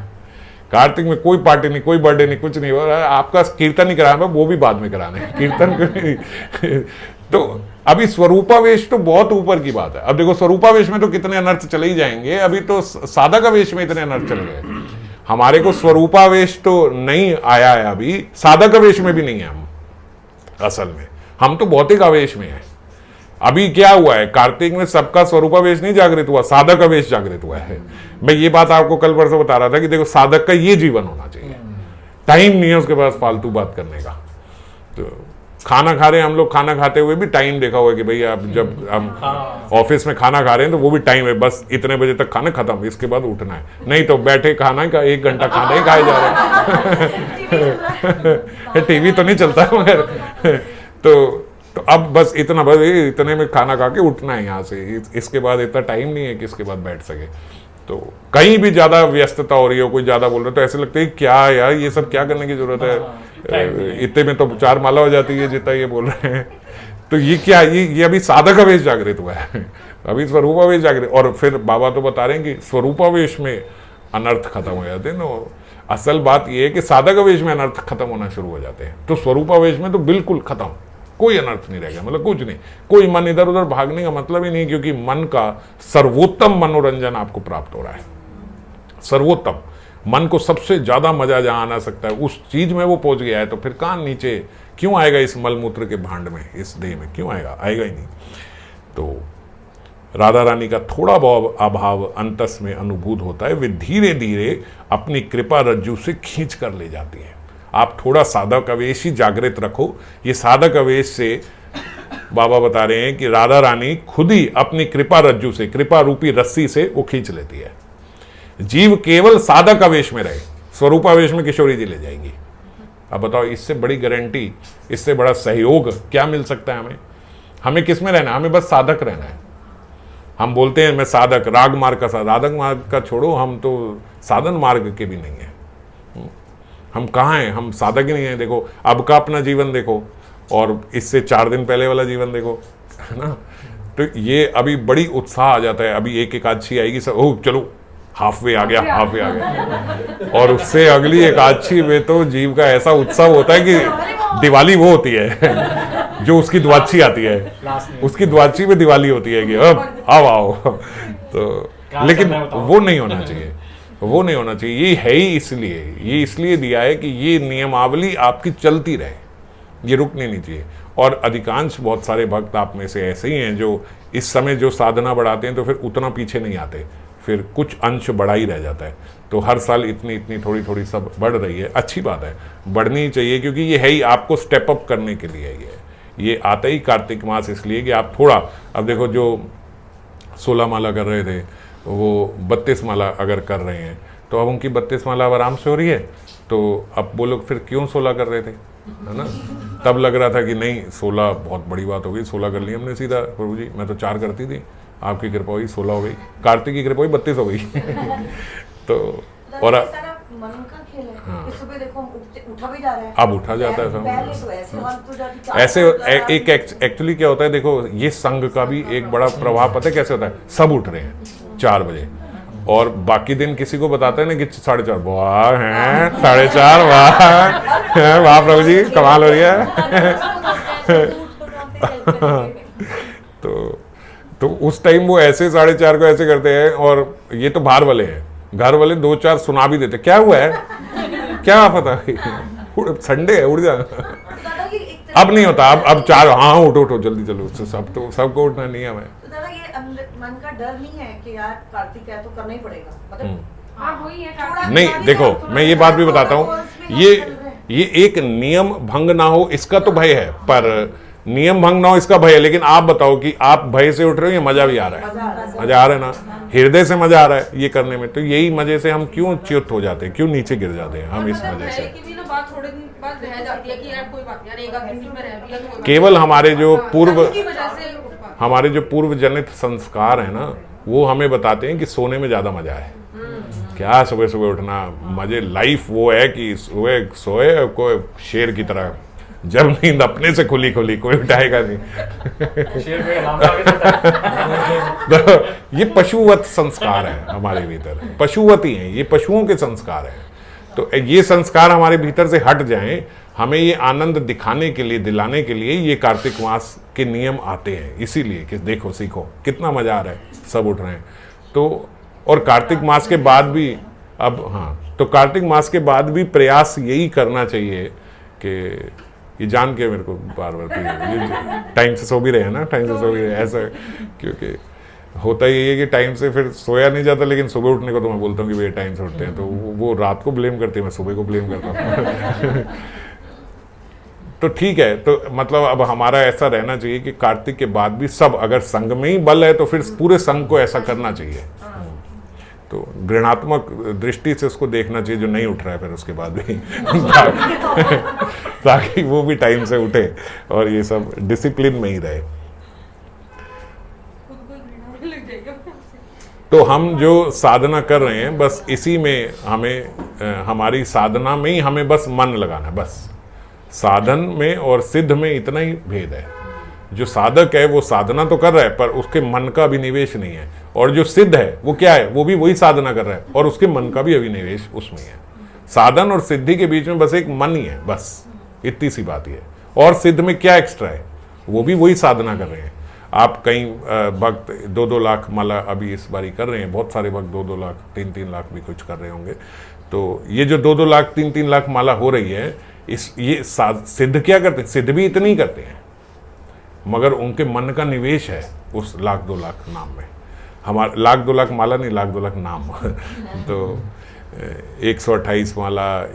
कार्तिक में कोई पार्टी नहीं, कोई बर्थडे नहीं, कुछ नहीं हो रहा है। आपका कीर्तन ही कराना, वो भी बाद में कराना है, कीर्तन तो अभी स्वरूपावेश तो बहुत ऊपर की बात है। अब देखो स्वरूपावेश में तो कितने अनर्थ चले ही जाएंगे, अभी तो साधक आवेश में इतने अनर्थ चले गए। हमारे को स्वरूपावेश तो नहीं आया है, अभी साधक आवेश में भी नहीं है हम, असल में हम तो भौतिक आवेश में है। अभी क्या हुआ है, कार्तिक में सबका स्वरूपावेश नहीं जागृत हुआ, साधक आवेश जागृत हुआ है। मैं ये बात आपको कल परसों बता रहा था कि देखो साधक का ये जीवन होना चाहिए, टाइम नहीं है उसके पास फालतू बात करने का। तो खाना खा रहे हैं हम लोग, खाना खाते हुए भी टाइम देखा हुआ है कि भाई आप जब हम ऑफिस में खाना खा रहे हैं तो वो भी टाइम है, बस इतने बजे तक खाना खत्म, इसके बाद उठना है। नहीं तो बैठे खाना का 1 घंटा खाना ही खाए जा रहे हैं। टीवी तो नहीं चलता मगर तो अब बस इतने में खाना खा के उठना है यहाँ से, इसके बाद इतना टाइम नहीं है कि इसके बाद बैठ सके। तो कहीं भी ज्यादा व्यस्तता हो रही हो, कोई ज्यादा बोल रहा है तो ऐसे लगता है क्या यार ये सब क्या करने की जरूरत है, इतने में तो 4 माला हो जाती है जितना ये बोल रहे हैं। तो ये क्या, ये अभी साधक आवेश जागृत हुआ है, अभी स्वरूपावेश जागृत। और फिर बाबा तो बता रहे हैं कि स्वरूपावेश में अनर्थ खत्म हो जाते हैं। तो असल बात ये है कि साधक आवेश में अनर्थ खत्म होना शुरू हो जाते हैं, तो स्वरूपावेश में तो बिल्कुल खत्म, कोई अनर्थ नहीं रहेगा, मतलब कुछ नहीं, कोई मन इधर उधर भागने का मतलब ही नहीं, क्योंकि मन का सर्वोत्तम मनोरंजन आपको प्राप्त हो रहा है। सर्वोत्तम मन को सबसे ज्यादा मजा जहां आना सकता है उस चीज में वो पहुंच गया है, तो फिर कहां नीचे क्यों आएगा इस मलमूत्र के भांड में, इस देह में क्यों आएगा, आएगा ही नहीं। तो राधा रानी का थोड़ा बहुत अभाव अंतस में अनुभूत होता है, वे धीरे धीरे अपनी कृपा रज्जू से खींच कर ले जाती है। आप थोड़ा साधक आवेश ही जागृत रखो, ये साधक आवेश से बाबा बता रहे हैं कि राधा रानी खुद ही अपनी कृपा रज्जू से, कृपा रूपी रस्सी से वो खींच लेती है। जीव केवल साधक आवेश में रहे, स्वरूपावेश में किशोरी जी ले जाएंगी। अब बताओ इससे बड़ी गारंटी, इससे बड़ा सहयोग क्या मिल सकता है हमें? हमें किस में रहना है? हमें बस साधक रहना है। हम बोलते हैं मैं साधक, राग मार्ग का साधक मार्ग का छोड़ो, हम तो साधन मार्ग के भी नहीं है। हम कहाँ हैं? हम साधक ही नहीं है। देखो अब का अपना जीवन देखो, और इससे 4 दिन पहले वाला जीवन देखो, है ना। तो ये अभी बड़ी उत्साह आ जाता है, अभी एक एकादशी आएगी सब, ओह चलो हाफ वे आ गया, हाफ वे आ गया, और उससे अगली एकादशी में तो जीव का ऐसा उत्सव होता है कि दिवाली वो होती है जो उसकी द्वादशी आती है, उसकी द्वादशी में दिवाली होती है कि अब आओ तो, लेकिन वो नहीं होना चाहिए, वो नहीं होना चाहिए। ये है ही इसलिए, ये इसलिए दिया है कि ये नियमावली आपकी चलती रहे, ये रुकनी नहीं चाहिए। और अधिकांश बहुत सारे भक्त आप में से ऐसे ही हैं जो इस समय जो साधना बढ़ाते हैं तो फिर उतना पीछे नहीं आते, फिर कुछ अंश बढ़ा ही रह जाता है। तो हर साल इतनी इतनी थोड़ी थोड़ी सब बढ़ रही है, अच्छी बात है, बढ़नी ही चाहिए, क्योंकि ये है ही आपको स्टेप अप करने के लिए। ये आता ही कार्तिक मास इसलिए कि आप थोड़ा, अब देखो जो 16 माला कर रहे थे वो 32 माला अगर कर रहे हैं तो अब उनकी 32 माला अब आराम से हो रही है, तो अब वो लोग फिर क्यों 16 कर रहे थे, है ना। तब लग रहा था कि नहीं 16 बहुत बड़ी बात हो गई, 16 कर ली हमने सीधा, प्रभु जी मैं तो 4 करती थी, आपकी कृपा हुई 16 हो गई, कार्तिक की कृपा हुई 32 हो गई तो और मन का खेल है। हाँ। सुबह देखो हम उठा भी जा रहे हैं, अब उठा जाता है सब ऐसे एक एक्चुअली क्या होता है, देखो ये संघ का भी एक बड़ा प्रभाव पता है कैसे होता है, सब उठ रहे हैं 4 बजे और बाकी दिन किसी को बताते हैं ना कि 4:30, वाह हैं 4:30, वाह वाह प्रभु जी कमाल हो रही है तो उस टाइम वो ऐसे 4:30 को ऐसे करते हैं, और ये तो बाहर वाले हैं, घर वाले 2-4 सुना भी देते, क्या हुआ है क्या पता संडे है उठ जा। अब नहीं होता, अब 4 हाँ उठो जल्दी चलो, सब तो सबको उठना नहीं है। मैं मन का डर नहीं है कि यार कार्तिक है तो करना ही पड़ेगा, नहीं देखो मैं ये बात भी बताता हूँ, ये एक नियम भंग ना हो इसका तो भय है, पर नियम भंग ना हो इसका भय है। लेकिन आप बताओ कि आप भय से उठ रहे हो या मजा भी आ रहा है, मजा आ रहा है ना, हृदय से मजा आ रहा है ये करने में, तो यही मजे से हम क्यों च्युत हो जाते हैं, क्यों नीचे गिर जाते हैं हम इस वजह से। केवल हमारे जो पूर्व जनित संस्कार है ना, वो हमें बताते हैं कि सोने में ज्यादा मजा है। क्या सुबह सुबह उठना मजे, लाइफ वो है कि सुबह सोए कोई शेर की तरह, जब नींद अपने से खुली कोई उठाएगा नहीं तो ये पशुवत संस्कार है हमारे भीतर, पशुवत ही है ये, पशुओं के संस्कार हैं। तो ये संस्कार हमारे भीतर से हट जाएं, हमें ये आनंद दिखाने के लिए, दिलाने के लिए ये कार्तिक मास के नियम आते हैं, इसीलिए कि देखो सीखो कितना मजा आ रहा है, सब उठ रहे हैं। तो और कार्तिक मास के बाद भी अब हाँ, तो कार्तिक मास के बाद भी प्रयास यही करना चाहिए कि ये जान के मेरे को बार टाइम से सो भी रहे हैं ना, टाइम से सो भी रहे ऐसा, क्योंकि होता ही है कि टाइम से फिर सोया नहीं जाता, लेकिन सुबह उठने को तो मैं बोलता हूँ कि भैया टाइम से उठते हैं, तो वो रात को ब्लेम करते हैं, मैं सुबह को ब्लेम करता हूँ तो ठीक है, तो मतलब अब हमारा ऐसा रहना चाहिए कि कार्तिक के बाद भी सब, अगर संघ में ही बल है तो फिर पूरे संघ को ऐसा करना चाहिए। तो घृणात्मक दृष्टि से उसको देखना चाहिए जो नहीं उठ रहा है फिर उसके बाद भी ताकि वो भी टाइम से उठे और ये सब डिसिप्लिन में ही रहे। तो हम जो साधना कर रहे हैं बस इसी में हमें, हमारी साधना में ही हमें बस मन लगाना है, बस साधन में और सिद्ध में इतना ही भेद है। जो साधक है वो साधना तो कर रहा है पर उसके मन का अभिनिवेश नहीं है, और जो सिद्ध है वो क्या है, वो भी वही साधना कर रहा है और उसके मन का भी अभिनिवेश उसमें है। साधन और सिद्धि के बीच में बस एक मन ही है, बस इतनी सी बात ही है। और सिद्ध में क्या एक्स्ट्रा है, वो भी वही साधना कर रहे हैं। आप कई भक्त 2-2 लाख माला अभी इस बारी कर रहे हैं, बहुत सारे भक्त 2-2 लाख 3-3 लाख भी कुछ कर रहे होंगे। तो ये जो 2-2 लाख 3-3 लाख माला हो रही है, ये सिद्ध क्या करते हैं, सिद्ध भी इतनी करते हैं मगर उनके मन का निवेश है उस 1,00,000-2 लाख नाम में। हमारा 1,00,000-2 लाख माला नहीं, 1,00,000-2 लाख नाम तो 128 माला,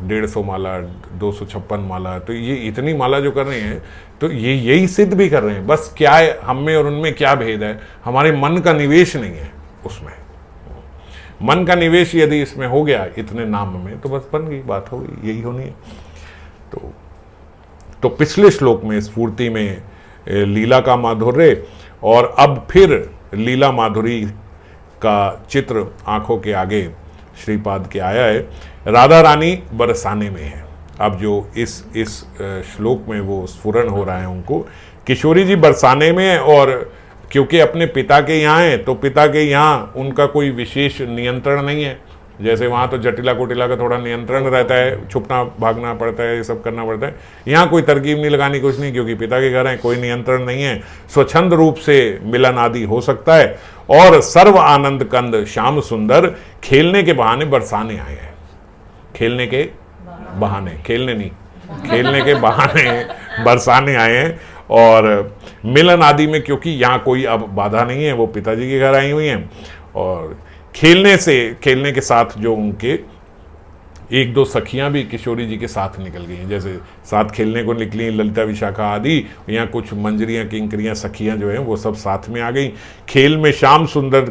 150 माला, 256 माला, तो ये इतनी माला जो कर रहे हैं तो ये यही सिद्ध भी कर रहे हैं। बस क्या है, हम में और उनमें क्या भेद है, हमारे मन का निवेश नहीं है उसमें। मन का निवेश यदि इसमें हो गया इतने नाम में तो बस बन गई, बात हो गई, यही होनी है। तो पिछले श्लोक में स्फूर्ति में लीला का माधुर्य, और अब फिर लीला माधुरी का चित्र आंखों के आगे श्रीपाद के आया है। राधा रानी बरसाने में है, अब जो इस श्लोक में वो स्फुरण हो रहा है उनको, किशोरी जी बरसाने में है, और क्योंकि अपने पिता के यहाँ है तो पिता के यहाँ उनका कोई विशेष नियंत्रण नहीं है। जैसे वहाँ तो जटिला कोटिला का थोड़ा नियंत्रण रहता है, छुपना भागना पड़ता है, ये सब करना पड़ता है। यहाँ कोई तरकीब नहीं लगानी, कुछ नहीं, क्योंकि पिता के घर है, कोई नियंत्रण नहीं है, स्वच्छंद रूप से मिलन आदि हो सकता है। और सर्व आनंद कंद श्याम सुंदर खेलने के बहाने बरसाने आए हैं। खेलने के बहाने, खेलने नहीं, खेलने के बहाने बरसाने आए हैं। और मिलन आदि में क्योंकि यहाँ कोई अब बाधा नहीं है, वो पिताजी के घर आई हुई हैं, और खेलने के साथ जो उनके एक दो सखियां भी किशोरी जी के साथ निकल गई हैं। जैसे साथ खेलने को निकली ललिता विशाखा आदि, यहाँ कुछ मंजरियां किंकरियां सखियां जो हैं वो सब साथ में आ गई। खेल में श्याम सुंदर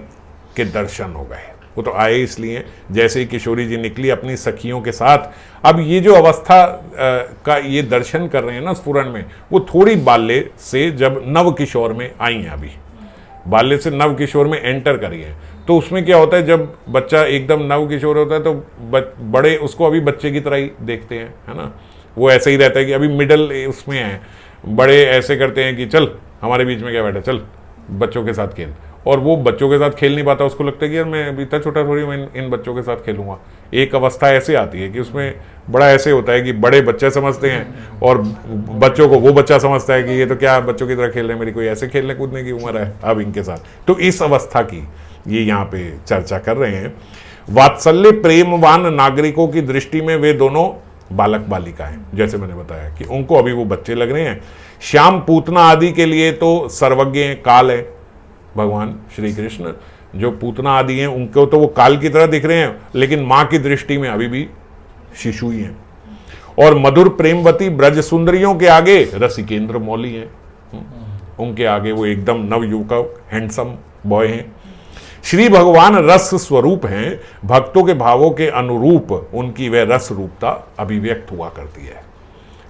के दर्शन हो गए। वो तो आए इसलिए, जैसे ही किशोरी जी निकली अपनी सखियों के साथ, अब ये जो अवस्था का ये दर्शन कर रहे हैं ना स्फुरण में, वो थोड़ी बाल्य से जब नव किशोर में आई हैं, अभी बाल्य से नव किशोर में एंटर करी है, तो उसमें क्या होता है, जब बच्चा एकदम नव किशोर होता है तो बड़े उसको अभी बच्चे की तरह ही देखते हैं, है ना। वो ऐसे ही रहता है कि अभी मिडल उसमें है, बड़े ऐसे करते हैं कि चल हमारे बीच में क्या बैठा, चल बच्चों के साथ खेल, और वो बच्चों के साथ खेल नहीं पाता, उसको लगता है कि यार मैं अभी इतना छोटा थोड़ी मैं इन बच्चों के साथ खेलूंगा। एक अवस्था ऐसे आती है कि उसमें बड़ा ऐसे होता है कि बड़े बच्चे समझते हैं और बच्चों को वो बच्चा समझता है कि ये तो क्या बच्चों की तरह खेल रहे हैं, मेरी कोई ऐसे खेलने कूदने की उम्र है अब इनके साथ। तो इस अवस्था की ये यहाँ पे चर्चा कर रहे हैं। वात्सल्य प्रेमवान नागरिकों की दृष्टि में वे दोनों बालक बालिका हैं, जैसे मैंने बताया कि उनको अभी वो बच्चे लग रहे हैं। श्याम पूतना आदि के लिए तो सर्वज्ञ हैं, काल है। भगवान श्री कृष्ण जो पूतना आदि हैं उनको तो वो काल की तरह दिख रहे हैं, लेकिन माँ की दृष्टि में अभी भी शिशु ही हैं। और मधुर प्रेमवती ब्रज सुंदरियों के आगे रसिकेंद्र मौली हैं, उनके आगे वो एकदम नवयुवक हैंडसम बॉय हैं। श्री भगवान रस स्वरूप हैं, भक्तों के भावों के अनुरूप उनकी वह रस रूपता अभिव्यक्त हुआ करती है।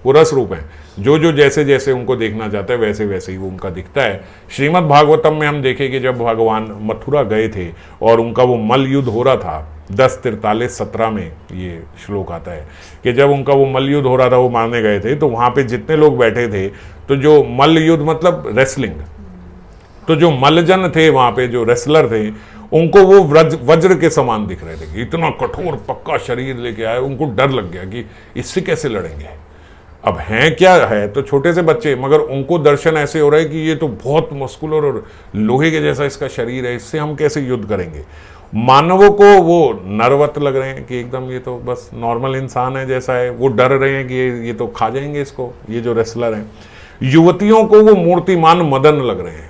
वो रस रूप है, जो जो जैसे जैसे उनको देखना चाहता है वैसे वैसे ही वो उनका दिखता है। श्रीमद् भागवतम में हम देखें कि जब भगवान मथुरा गए थे और उनका वो मल्ल युद्ध हो रहा था, 10:43-17 में ये श्लोक आता है कि जब उनका वो मल्ल युद्ध हो रहा था, वो मारने गए थे, तो वहाँ पे जितने लोग बैठे थे, तो जो मल्ल युद्ध मतलब रेसलिंग, तो जो मल्लजन थे वहाँ पे जो रेसलर थे, उनको वो वज्र के समान दिख रहे थे कि इतना कठोर पक्का शरीर लेके आए, उनको डर लग गया कि इससे कैसे लड़ेंगे। अब हैं क्या है तो छोटे से बच्चे, मगर उनको दर्शन ऐसे हो रहा है कि ये तो बहुत मस्कुलर और लोहे के जैसा इसका शरीर है, इससे हम कैसे युद्ध करेंगे। मानवों को वो नरवत लग रहे हैं कि एकदम ये तो बस नॉर्मल इंसान है जैसा है, वो डर रहे हैं कि ये तो खा जाएंगे इसको, ये जो रेसलर हैं। युवतियों को वो मूर्तिमान मदन लग रहे हैं।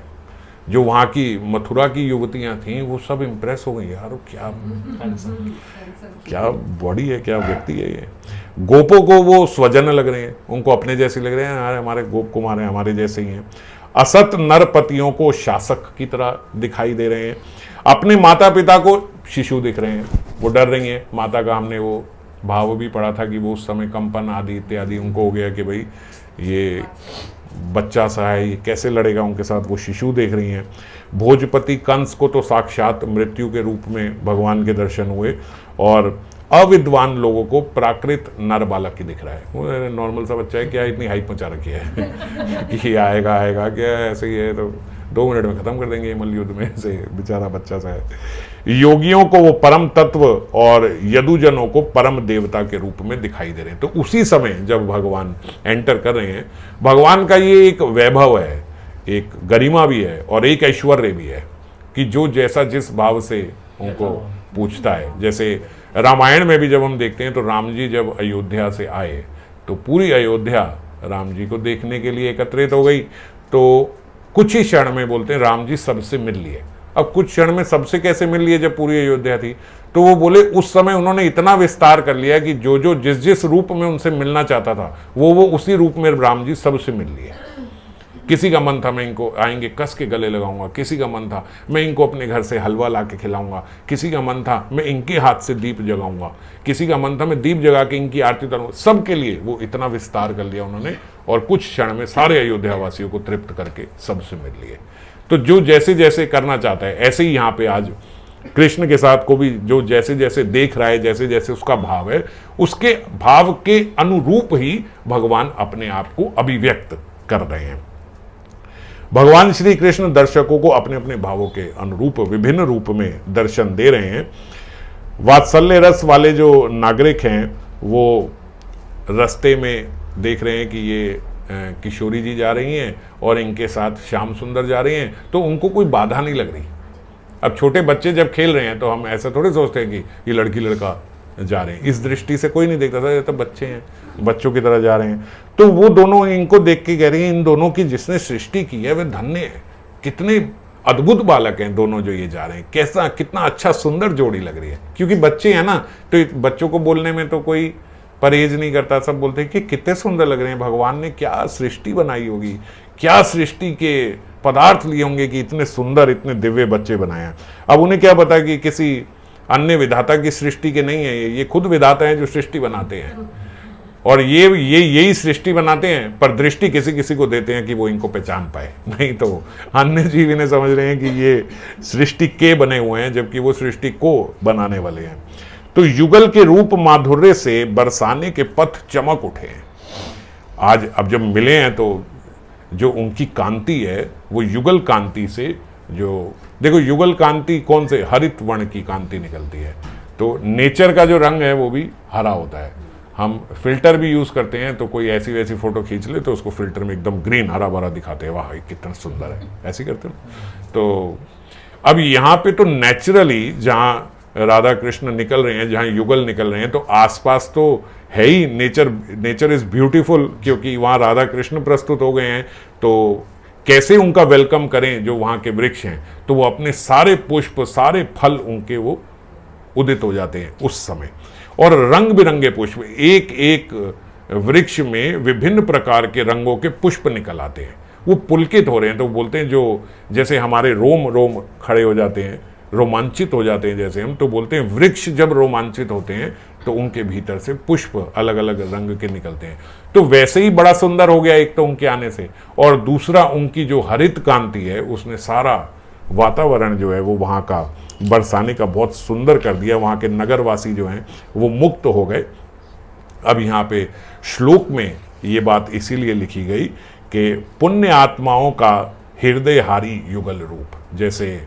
जो वहाँ की मथुरा की युवतियाँ थीं वो सब इम्प्रेस हो गई, यार क्या बॉडी है, क्या व्यक्ति है ये। गोपों को वो स्वजन लग रहे हैं, उनको अपने जैसे लग रहे हैं, यार हमारे गोप कुमार हैं, हमारे जैसे ही हैं। असत नरपतियों को शासक की तरह दिखाई दे रहे हैं। अपने माता पिता को शिशु दिख रहे हैं, वो डर रही हैं माता का। हमने वो भाव भी पढ़ा था कि वो उस समय कंपन आदि इत्यादि उनको हो गया कि भाई ये बच्चा सा है, ये कैसे लड़ेगा उनके साथ, वो शिशु देख रही हैं। भोजपति कंस को तो साक्षात मृत्यु के रूप में भगवान के दर्शन हुए, और अविद्वान लोगों को प्राकृत नर बालक की दिख रहा है। वो नॉर्मल सा बच्चा है, क्या इतनी हाइप मचा रखी है कि आएगा क्या, ऐसे ही है तो 2 मिनट में खत्म कर देंगे मल्ल युद्ध में, से बेचारा बच्चा सा है। योगियों को वो परम तत्व और यदुजनों को परम देवता के रूप में दिखाई दे रहे हैं। तो उसी समय जब भगवान एंटर कर रहे हैं, भगवान का ये एक वैभव है, एक गरिमा भी है और एक ऐश्वर्य भी है कि जो जैसा जिस भाव से उनको पूछता है। जैसे रामायण में भी जब हम देखते हैं तो राम जी जब अयोध्या से आए तो पूरी अयोध्या राम जी को देखने के लिए एकत्रित हो गई। तो कुछ ही क्षण में बोलते हैं राम जी सबसे मिल लिए। अब कुछ क्षण में सबसे कैसे मिल लिए जब पूरी अयोध्या थी, तो वो बोले उस समय उन्होंने इतना विस्तार कर लिया कि जो जो जिस जिस रूप में उनसे मिलना चाहता था वो उसी रूप में राम जी सबसे मिल लिए। किसी का मन था मैं इनको आएंगे कस के गले लगाऊंगा, किसी का मन था मैं इनको अपने घर से हलवा ला के खिलाऊंगा, किसी का मन था मैं इनके हाथ से दीप जगाऊंगा, किसी का मन था मैं दीप जगा के इनकी आरती उतारूंगा। सबके लिए वो इतना विस्तार कर लिया उन्होंने, और कुछ क्षण में सारे अयोध्या वासियों को तृप्त करके सबसे मिल लिए। तो जो जैसे जैसे करना चाहता है, ऐसे ही यहाँ पे आज कृष्ण के साथ को भी जो जैसे जैसे देख रहा है, जैसे जैसे उसका भाव है, उसके भाव के अनुरूप ही भगवान अपने आप को अभिव्यक्त कर रहे हैं। भगवान श्री कृष्ण दर्शकों को अपने अपने भावों के अनुरूप विभिन्न रूप में दर्शन दे रहे हैं। वात्सल्य रस वाले जो नागरिक हैं वो रास्ते में देख रहे हैं कि ये किशोरी जी जा रही हैं और इनके साथ श्याम सुंदर जा रहे हैं, तो उनको कोई बाधा नहीं लग रही। अब छोटे बच्चे जब खेल रहे हैं तो हम ऐसा थोड़े सोचते हैं कि ये लड़की लड़का जा रहे हैं, इस दृष्टि से कोई नहीं देखता था, ये तो बच्चे हैं, बच्चों की तरह जा रहे हैं। तो वो दोनों इनको देख के कह रही हैं इन दोनों की जिसने सृष्टि की है वह धन्य है, कितने अद्भुत बालक हैं दोनों जो ये जा रहे हैं, कैसा कितना अच्छा सुंदर जोड़ी लग रही है। क्योंकि बच्चे हैं ना, तो बच्चों को बोलने में तो कोई परहेज नहीं करता, सब बोलते हैं कि कितने सुंदर लग रहे हैं, भगवान ने क्या सृष्टि बनाई होगी, क्या सृष्टि के पदार्थ लिए होंगे कि इतने सुंदर इतने दिव्य बच्चे बनाए हैं। अब उन्हें क्या पता कि किसी अन्य विधाता की सृष्टि के नहीं है, ये खुद विधाता हैं जो सृष्टि बनाते हैं, और ये यही सृष्टि बनाते हैं, पर दृष्टि किसी किसी को देते हैं कि वो इनको पहचान पाए, नहीं तो अन्य जीव इन्हें समझ रहे हैं कि ये सृष्टि के बने हुए हैं, जबकि वो सृष्टि को बनाने वाले हैं। तो युगल के रूप माधुर्य से बरसाने के पथ चमक उठे हैं। आज अब जब मिले हैं तो जो उनकी कांति है वो युगल कांति से, जो देखो युगल कांति कौन से, हरित वर्ण की कांति निकलती है, तो नेचर का जो रंग है वो भी हरा होता है। हम फिल्टर भी यूज करते हैं, तो कोई ऐसी वैसी फोटो खींच ले तो उसको फिल्टर में एकदम ग्रीन हरा भरा दिखाते हैं, वाह कितना सुंदर है, ऐसे करते हैं। तो अब यहाँ पे तो नेचुरली जहाँ राधा कृष्ण निकल रहे हैं, जहाँ युगल निकल रहे हैं, तो आसपास तो है ही नेचर इज ब्यूटीफुल, क्योंकि वहाँ राधा कृष्ण प्रस्तुत हो गए हैं। तो कैसे उनका वेलकम करें जो वहाँ के वृक्ष हैं, तो वो अपने सारे पुष्प सारे फल उनके वो उदित हो जाते हैं उस समय, और रंग बिरंगे पुष्प, एक एक वृक्ष में विभिन्न प्रकार के रंगों के पुष्प निकल आते हैं, वो पुलकित हो रहे हैं। तो बोलते हैं जो जैसे हमारे रोम खड़े हो जाते हैं, रोमांचित हो जाते हैं जैसे हम, तो बोलते हैं वृक्ष जब रोमांचित होते हैं तो उनके भीतर से पुष्प अलग अलग रंग के निकलते हैं। तो वैसे ही बड़ा सुंदर हो गया एक तो उनके आने से, और दूसरा उनकी जो हरित कांति है उसने सारा वातावरण जो है वो वहाँ का बरसाने का बहुत सुंदर कर दिया। वहाँ के नगरवासी जो हैं वो मुक्त हो गए। अब यहाँ पे श्लोक में ये बात इसीलिए लिखी गई कि पुण्य आत्माओं का हृदयहारी युगल रूप, जैसे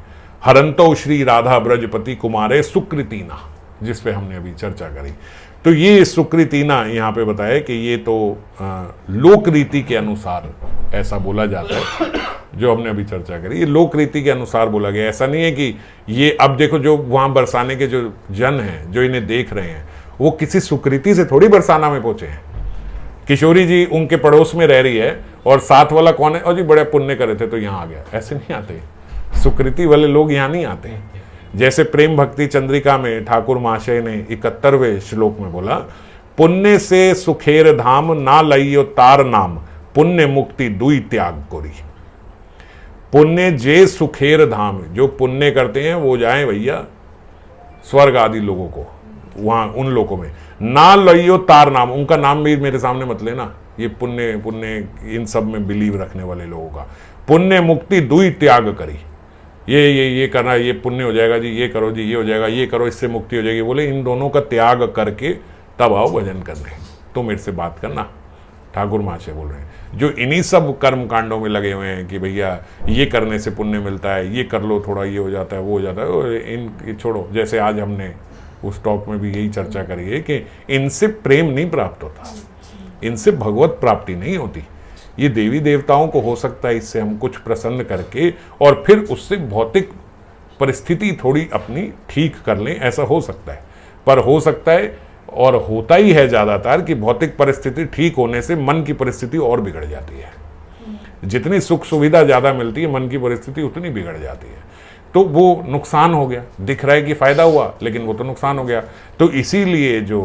हरंतो श्री राधा ब्रजपति कुमारे सुकृतिना, जिस पे हमने अभी चर्चा करी। तो ये सुकृतिना यहाँ पे बताया कि ये तो लोक रीति के अनुसार ऐसा बोला जाता है, जो हमने अभी चर्चा करी, ये लोक रीति के अनुसार बोला गया। ऐसा नहीं है कि ये, अब देखो जो वहाँ बरसाने के जो जन हैं जो इन्हें देख रहे हैं, वो किसी सुकृति से थोड़ी बरसाना में पहुंचे हैं। किशोरी जी उनके पड़ोस में रह रही है और साथ वाला कौन है, और जी बड़े पुण्य करे थे तो यहाँ आ गया, ऐसे नहीं आते। सुकृति वाले लोग यहाँ नहीं आते। जैसे प्रेम भक्ति चंद्रिका में ठाकुर महाशय ने 71वें श्लोक में बोला, पुण्य से सुखेर धाम ना लइयो तार नाम, पुण्य मुक्ति दुई त्याग कोरी। पुण्य जे सुखेर धाम, जो पुण्य करते हैं वो जाएं भैया स्वर्ग आदि लोगों को, वहां उन लोगों में। ना लइयो तार नाम, उनका नाम भी मेरे सामने मत लेना, ये पुण्य पुण्य इन सब में बिलीव रखने वाले लोगों का। पुण्य मुक्ति दुई त्याग करी, ये करना, ये पुण्य हो जाएगा जी, ये करो जी, ये हो जाएगा, ये करो इससे मुक्ति हो जाएगी। बोले इन दोनों का त्याग करके तब आओ भजन करने, तो मेरे से बात करना। ठाकुर महाशय बोल रहे हैं जो इन्हीं सब कर्म कांडों में लगे हुए हैं कि भैया ये करने से पुण्य मिलता है, ये कर लो थोड़ा, ये हो जाता है, वो हो जाता है, इन छोड़ो। जैसे आज हमने उस टॉक में भी यही चर्चा करी है कि इनसे प्रेम नहीं प्राप्त होता, इनसे भगवत प्राप्ति नहीं होती। ये देवी देवताओं को हो सकता है इससे हम कुछ प्रसन्न करके और फिर उससे भौतिक परिस्थिति थोड़ी अपनी ठीक कर लें, ऐसा हो सकता है। पर हो सकता है और होता ही है ज़्यादातर कि भौतिक परिस्थिति ठीक होने से मन की परिस्थिति और बिगड़ जाती है। जितनी सुख सुविधा ज़्यादा मिलती है मन की परिस्थिति उतनी बिगड़ जाती है, तो वो नुकसान हो गया। दिख रहा है कि फायदा हुआ लेकिन वो तो नुकसान हो गया। तो इसीलिए जो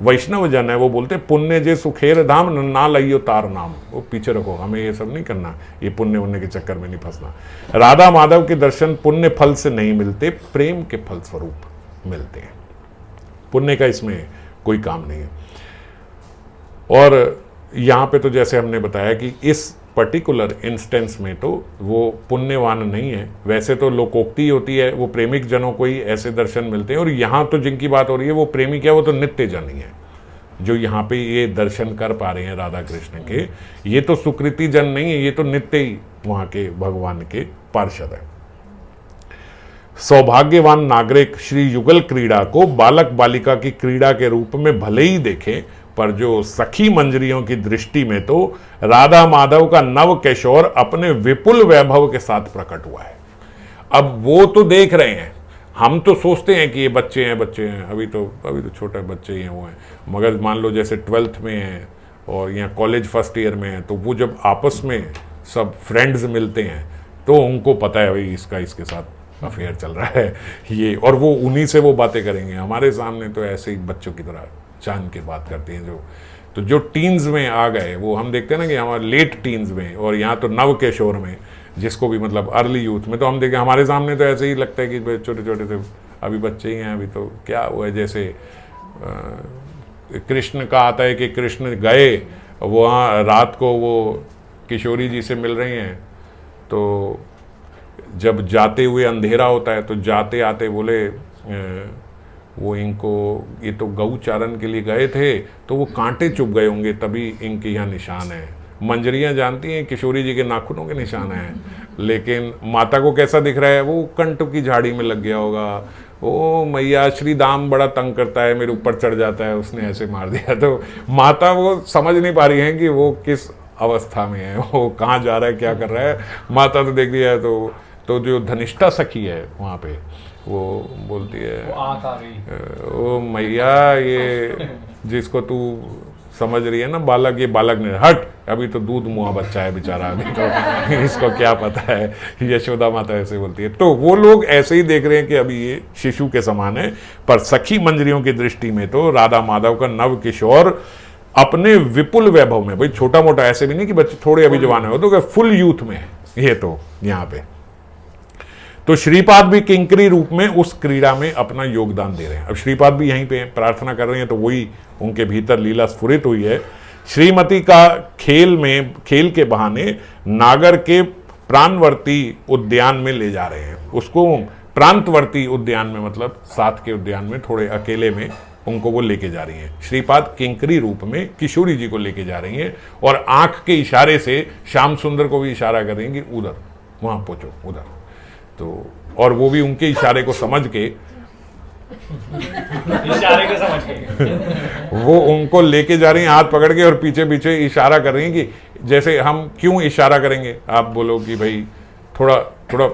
वैष्णव जन है वो बोलते पुण्य जे सुखेर धाम ना लइयो तार नाम, वो पीछे रखो, हमें ये सब नहीं करना, ये पुण्य उन्य के चक्कर में नहीं फंसना। राधा माधव के दर्शन पुण्य फल से नहीं मिलते, प्रेम के फल स्वरूप मिलते हैं। पुण्य का इसमें कोई काम नहीं है। और यहाँ पे तो जैसे हमने बताया कि इस पर्टिकुलर इंस्टेंस में तो वो पुण्यवान नहीं है। वैसे तो लोकोक्ति होती है, वो प्रेमिक जनों को ही ऐसे दर्शन मिलते हैं, और यहाँ तो जिनकी बात हो रही है वो प्रेमी क्या, वो तो नित्य जन ही है जो यहाँ पे ये दर्शन कर पा रहे हैं राधा कृष्ण के। ये तो सुकृति जन नहीं है, ये तो नित्य ही वहाँ के भगवान के पार्षद है। सौभाग्यवान नागरिक श्री युगल क्रीड़ा को बालक बालिका की क्रीड़ा के रूप में भले ही देखें, पर जो सखी मंजरियों की दृष्टि में तो राधा माधव का नव किशोर अपने विपुल वैभव के साथ प्रकट हुआ है। अब वो तो देख रहे हैं, हम तो सोचते हैं कि ये बच्चे हैं, अभी तो छोटे बच्चे ही हैं वो हैं, मगर मान लो जैसे 12th में हैं और यहाँ कॉलेज फर्स्ट ईयर में है, तो वो जब आपस में सब फ्रेंड्स मिलते हैं तो उनको पता है भाई इसका इसके साथ अफेयर चल रहा है ये, और वो उन्हीं से वो बातें करेंगे। हमारे सामने तो ऐसे ही बच्चों की तरह जान के बात करते हैं जो टीन्स में आ गए, वो हम देखते हैं ना कि हमारे लेट टीन्स में, और यहाँ तो नव किशोर में, जिसको भी मतलब अर्ली यूथ में, तो हम देखें हमारे सामने तो ऐसे ही लगता है कि छोटे छोटे से अभी बच्चे ही हैं, अभी तो क्या हुआ है। जैसे कृष्ण का आता है कि कृष्ण गए वहाँ रात को, वो किशोरी जी से मिल रही हैं, तो जब जाते हुए अंधेरा होता है तो जाते आते बोले वो इनको, ये तो गऊ चारण के लिए गए थे तो वो कांटे चुभ गए होंगे तभी इनके यहाँ निशान है। मंजरियाँ जानती हैं किशोरी जी के नाखूनों के निशान हैं, लेकिन माता को कैसा दिख रहा है, वो कंठ की झाड़ी में लग गया होगा, ओ मैया श्री दाम बड़ा तंग करता है, मेरे ऊपर चढ़ जाता है, उसने ऐसे मार दिया। तो माता वो समझ नहीं पा रही है कि वो किस अवस्था में है, वो कहाँ जा रहा है, क्या कर रहा है। माता तो देख रही है, तो जो धनिष्ठा सखी है वहाँ पे वो बोलती है, ओ मैया ये जिसको तू समझ रही है ना बालक, ये बालक ने हट, अभी तो दूध मुआ बच्चा है बेचारा, अभी तो इसको क्या पता है। यशोदा माता ऐसे बोलती है। तो वो लोग ऐसे ही देख रहे हैं कि अभी ये शिशु के समान है, पर सखी मंजरियों की दृष्टि में तो राधा माधव का नव किशोर अपने विपुल वैभव में, भाई छोटा मोटा ऐसे भी नहीं कि बच्चे थोड़े अभी जवान है, तो फुल यूथ में है ये तो यहाँ पे। तो श्रीपाद भी किंकरी रूप में उस क्रीड़ा में अपना योगदान दे रहे हैं। अब श्रीपाद भी यहीं पे प्रार्थना कर रहे हैं, तो वही उनके भीतर लीला स्फुरित हुई है। श्रीमती का खेल के बहाने नागर के प्राणवर्ती उद्यान में ले जा रहे हैं उसको। प्रांतवर्ती उद्यान में मतलब साथ के उद्यान में, थोड़े अकेले में उनको वो लेके जा रही हैं। श्रीपाद किंकरी रूप में किशोरी जी को लेके जा रही हैं, और आंख के इशारे से श्याम सुंदर को भी इशारा कर रही हैं कि उधर वहां पहुंचो, उधर। तो और वो भी उनके इशारे को समझ के वो उनको लेके जा रही हैं हाथ पकड़ के, और पीछे पीछे इशारा कर रही हैं कि जैसे हम क्यों इशारा करेंगे, आप बोलो कि भाई थोड़ा थोड़ा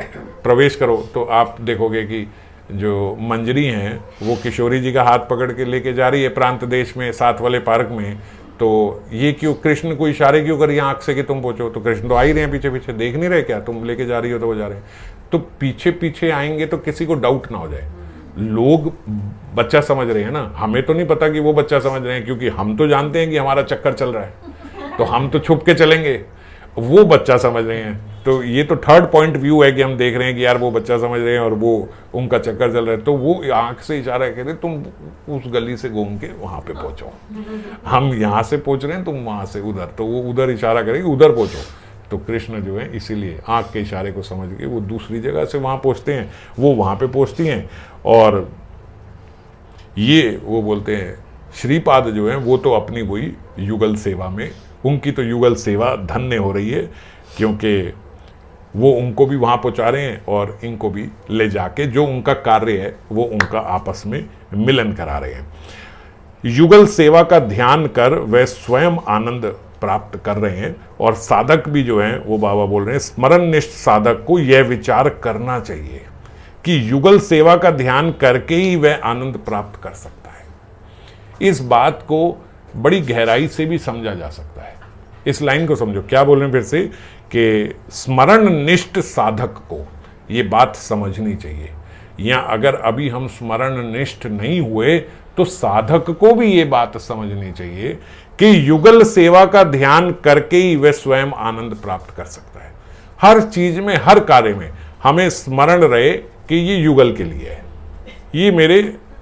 प्रवेश करो, तो आप देखोगे कि जो मंजरी हैं वो किशोरी जी का हाथ पकड़ के लेके जा रही है प्रांत देश में, साथ वाले पार्क में। तो ये क्यों कृष्ण को इशारे क्यों करिए आंख से कि तुम पहुंचो, तो कृष्ण तो आ ही रहे हैं पीछे पीछे, देख नहीं रहे क्या, तुम लेके जा रही हो तो वो जा रहे हैं। तो पीछे पीछे आएंगे तो किसी को डाउट ना हो जाए, लोग बच्चा समझ रहे हैं ना, हमें तो नहीं पता कि वो बच्चा समझ रहे हैं, क्योंकि हम तो जानते हैं कि हमारा चक्कर चल रहा है, तो हम तो छुप के चलेंगे, वो बच्चा समझ रहे हैं। तो ये तो थर्ड पॉइंट व्यू है कि हम देख रहे हैं कि यार वो बच्चा समझ रहे हैं और वो उनका चक्कर चल रहा है, तो वो आंख से इशारा कर रहे तुम उस गली से घूम के वहां पे पहुंचो, हम यहाँ से पहुंच रहे हैं तुम वहां से उधर, तो वो उधर इशारा करेंगे उधर पहुंचो। तो कृष्ण जो है इसीलिए आंख के इशारे को समझ के वो दूसरी जगह से वहां पहुंचते हैं, वो वहां पे पहुंचती हैं। और ये वो बोलते हैं श्रीपाद जो है वो तो अपनी वही युगल सेवा में, उनकी तो युगल सेवा धन्य हो रही है, क्योंकि वो उनको भी वहां पहुंचा रहे हैं और इनको भी ले जाके जो उनका कार्य है वो उनका आपस में मिलन करा रहे हैं। युगल सेवा का ध्यान कर वे स्वयं आनंद प्राप्त कर रहे हैं, और साधक भी जो है वो बाबा बोल रहे हैं स्मरणनिष्ठ साधक को यह विचार करना चाहिए कि युगल सेवा का ध्यान करके ही वह आनंद प्राप्त कर सकता है। इस बात को बड़ी गहराई से भी समझा जा सकता है। इस लाइन को समझो, क्या बोल रहे हैं फिर से, कि स्मरण निष्ठ साधक को ये बात समझनी चाहिए, या अगर अभी हम स्मरण निष्ठ नहीं हुए तो साधक को भी ये बात समझनी चाहिए कि युगल सेवा का ध्यान करके ही वह स्वयं आनंद प्राप्त कर सकता है। हर चीज में, हर कार्य में हमें स्मरण रहे कि ये युगल के लिए है, ये मेरे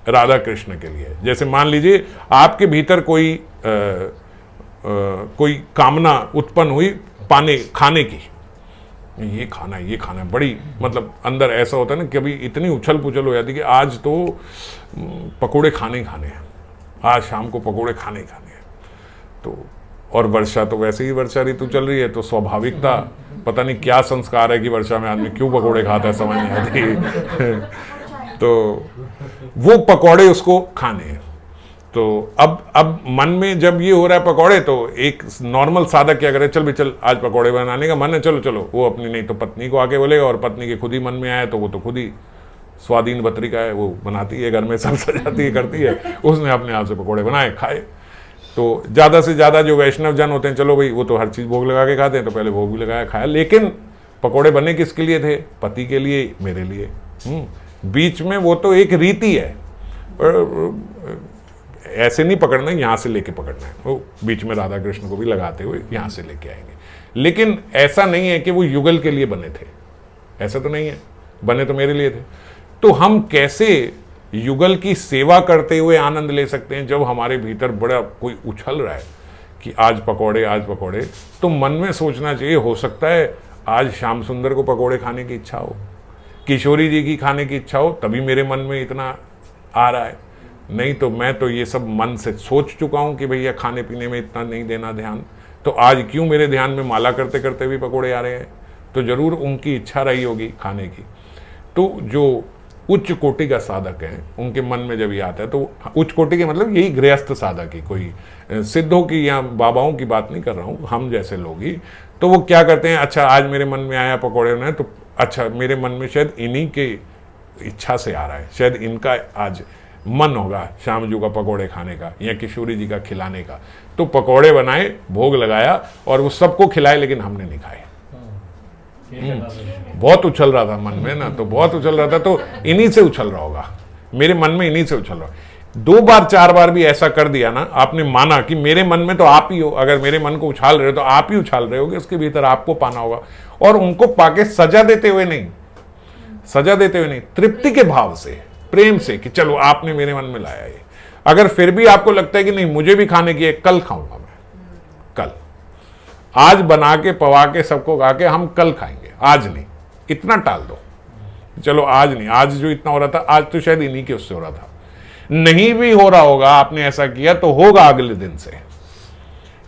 राधा कृष्ण के लिए है। जैसे मान लीजिए आपके भीतर कोई कामना उत्पन्न हुई पाने खाने की, ये खाना है, बड़ी मतलब अंदर ऐसा होता है ना, कभी इतनी उछल पुछल हो जाती कि आज तो पकोड़े खाने ही खाने हैं, आज शाम को पकोड़े खाने ही खाने हैं। तो और वर्षा तो वैसे ही वर्षा ऋतु चल रही है, तो स्वाभाविकता पता नहीं क्या संस्कार है कि वर्षा में आदमी क्यों पकोड़े खाता है, समझ नहीं आती। तो वो पकोड़े उसको खाने हैं। तो अब मन में जब ये हो रहा है पकोड़े, तो एक नॉर्मल साधक क्या करे, चल भी चल आज पकोड़े बनाने का मन है, चलो चलो, वो अपनी नहीं तो पत्नी को आके बोलेगा, और पत्नी के खुद ही मन में आया तो वो तो खुद ही स्वाधीन पत्रिका है, वो बनाती है घर में, सब सजाती है, करती है, उसने अपने आप से पकोड़े बनाए खाए। तो ज़्यादा से ज़्यादा जो वैष्णव जन होते हैं, चलो भाई वो तो हर चीज़ भोग लगा के खाते हैं, तो पहले भोग भी लगाया खाया, लेकिन पकोड़े बने किसके लिए थे? पति के लिए, मेरे लिए। बीच में वो तो एक रीति है, ऐसे नहीं पकड़ना, यहाँ से लेके पकड़ना है, वो बीच में राधा कृष्ण को भी लगाते हुए यहाँ से लेके आएंगे। लेकिन ऐसा नहीं है कि वो युगल के लिए बने थे, ऐसा तो नहीं है, बने तो मेरे लिए थे। तो हम कैसे युगल की सेवा करते हुए आनंद ले सकते हैं जब हमारे भीतर बड़ा कोई उछल रहा है कि आज पकोड़े, आज पकोड़े? तो मन में सोचना चाहिए, हो सकता है आज श्याम सुंदर को पकोड़े खाने की इच्छा हो, किशोरी जी की खाने की इच्छा हो, तभी मेरे मन में इतना आ रहा है, नहीं तो मैं तो ये सब मन से सोच चुका हूं कि भैया खाने पीने में इतना नहीं देना ध्यान, तो आज क्यों मेरे ध्यान में माला करते करते भी पकोड़े आ रहे हैं? तो जरूर उनकी इच्छा रही होगी खाने की। तो जो उच्च कोटि का साधक है, उनके मन में जब ये आता है, तो उच्च कोटि के मतलब यही गृहस्थ साधक ही, कोई सिद्धों की या बाबाओं की बात नहीं कर रहा हूँ, हम जैसे लोग ही, तो वो क्या करते हैं, अच्छा आज मेरे मन में आया पकोड़े ने, तो अच्छा मेरे मन में शायद इन्हीं के इच्छा से आ रहा है, शायद इनका आज मन होगा श्याम जी का पकोड़े खाने का या किशोरी जी का खिलाने का, तो पकोड़े बनाए, भोग लगाया और वो सबको खिलाए, लेकिन हमने नहीं खाए। बहुत उछल रहा था मन में ना, तो बहुत उछल रहा था, तो इन्हीं से उछल रहा होगा, मेरे मन में इन्हीं से उछल रहा। 2 बार 4 बार भी ऐसा कर दिया ना, आपने माना कि मेरे मन में तो आप ही हो, अगर मेरे मन को उछाल रहे हो तो आप ही उछाल रहे होगे, उसके भीतर आपको पाना होगा। और उनको पाके सजा देते हुए नहीं, सजा देते हुए नहीं, तृप्ति के भाव से, प्रेम से, कि चलो आपने मेरे मन में लाया ये। अगर फिर भी आपको लगता है कि नहीं मुझे भी खाने की है, कल खाऊंगा मैं, कल, आज बना के पवा के सबको खा के हम कल खाएंगे, आज नहीं, इतना टाल दो, चलो आज नहीं, आज जो इतना हो रहा था, आज तो शायद इन्हीं के उससे हो रहा था, नहीं भी हो रहा होगा, आपने ऐसा किया तो होगा अगले दिन से।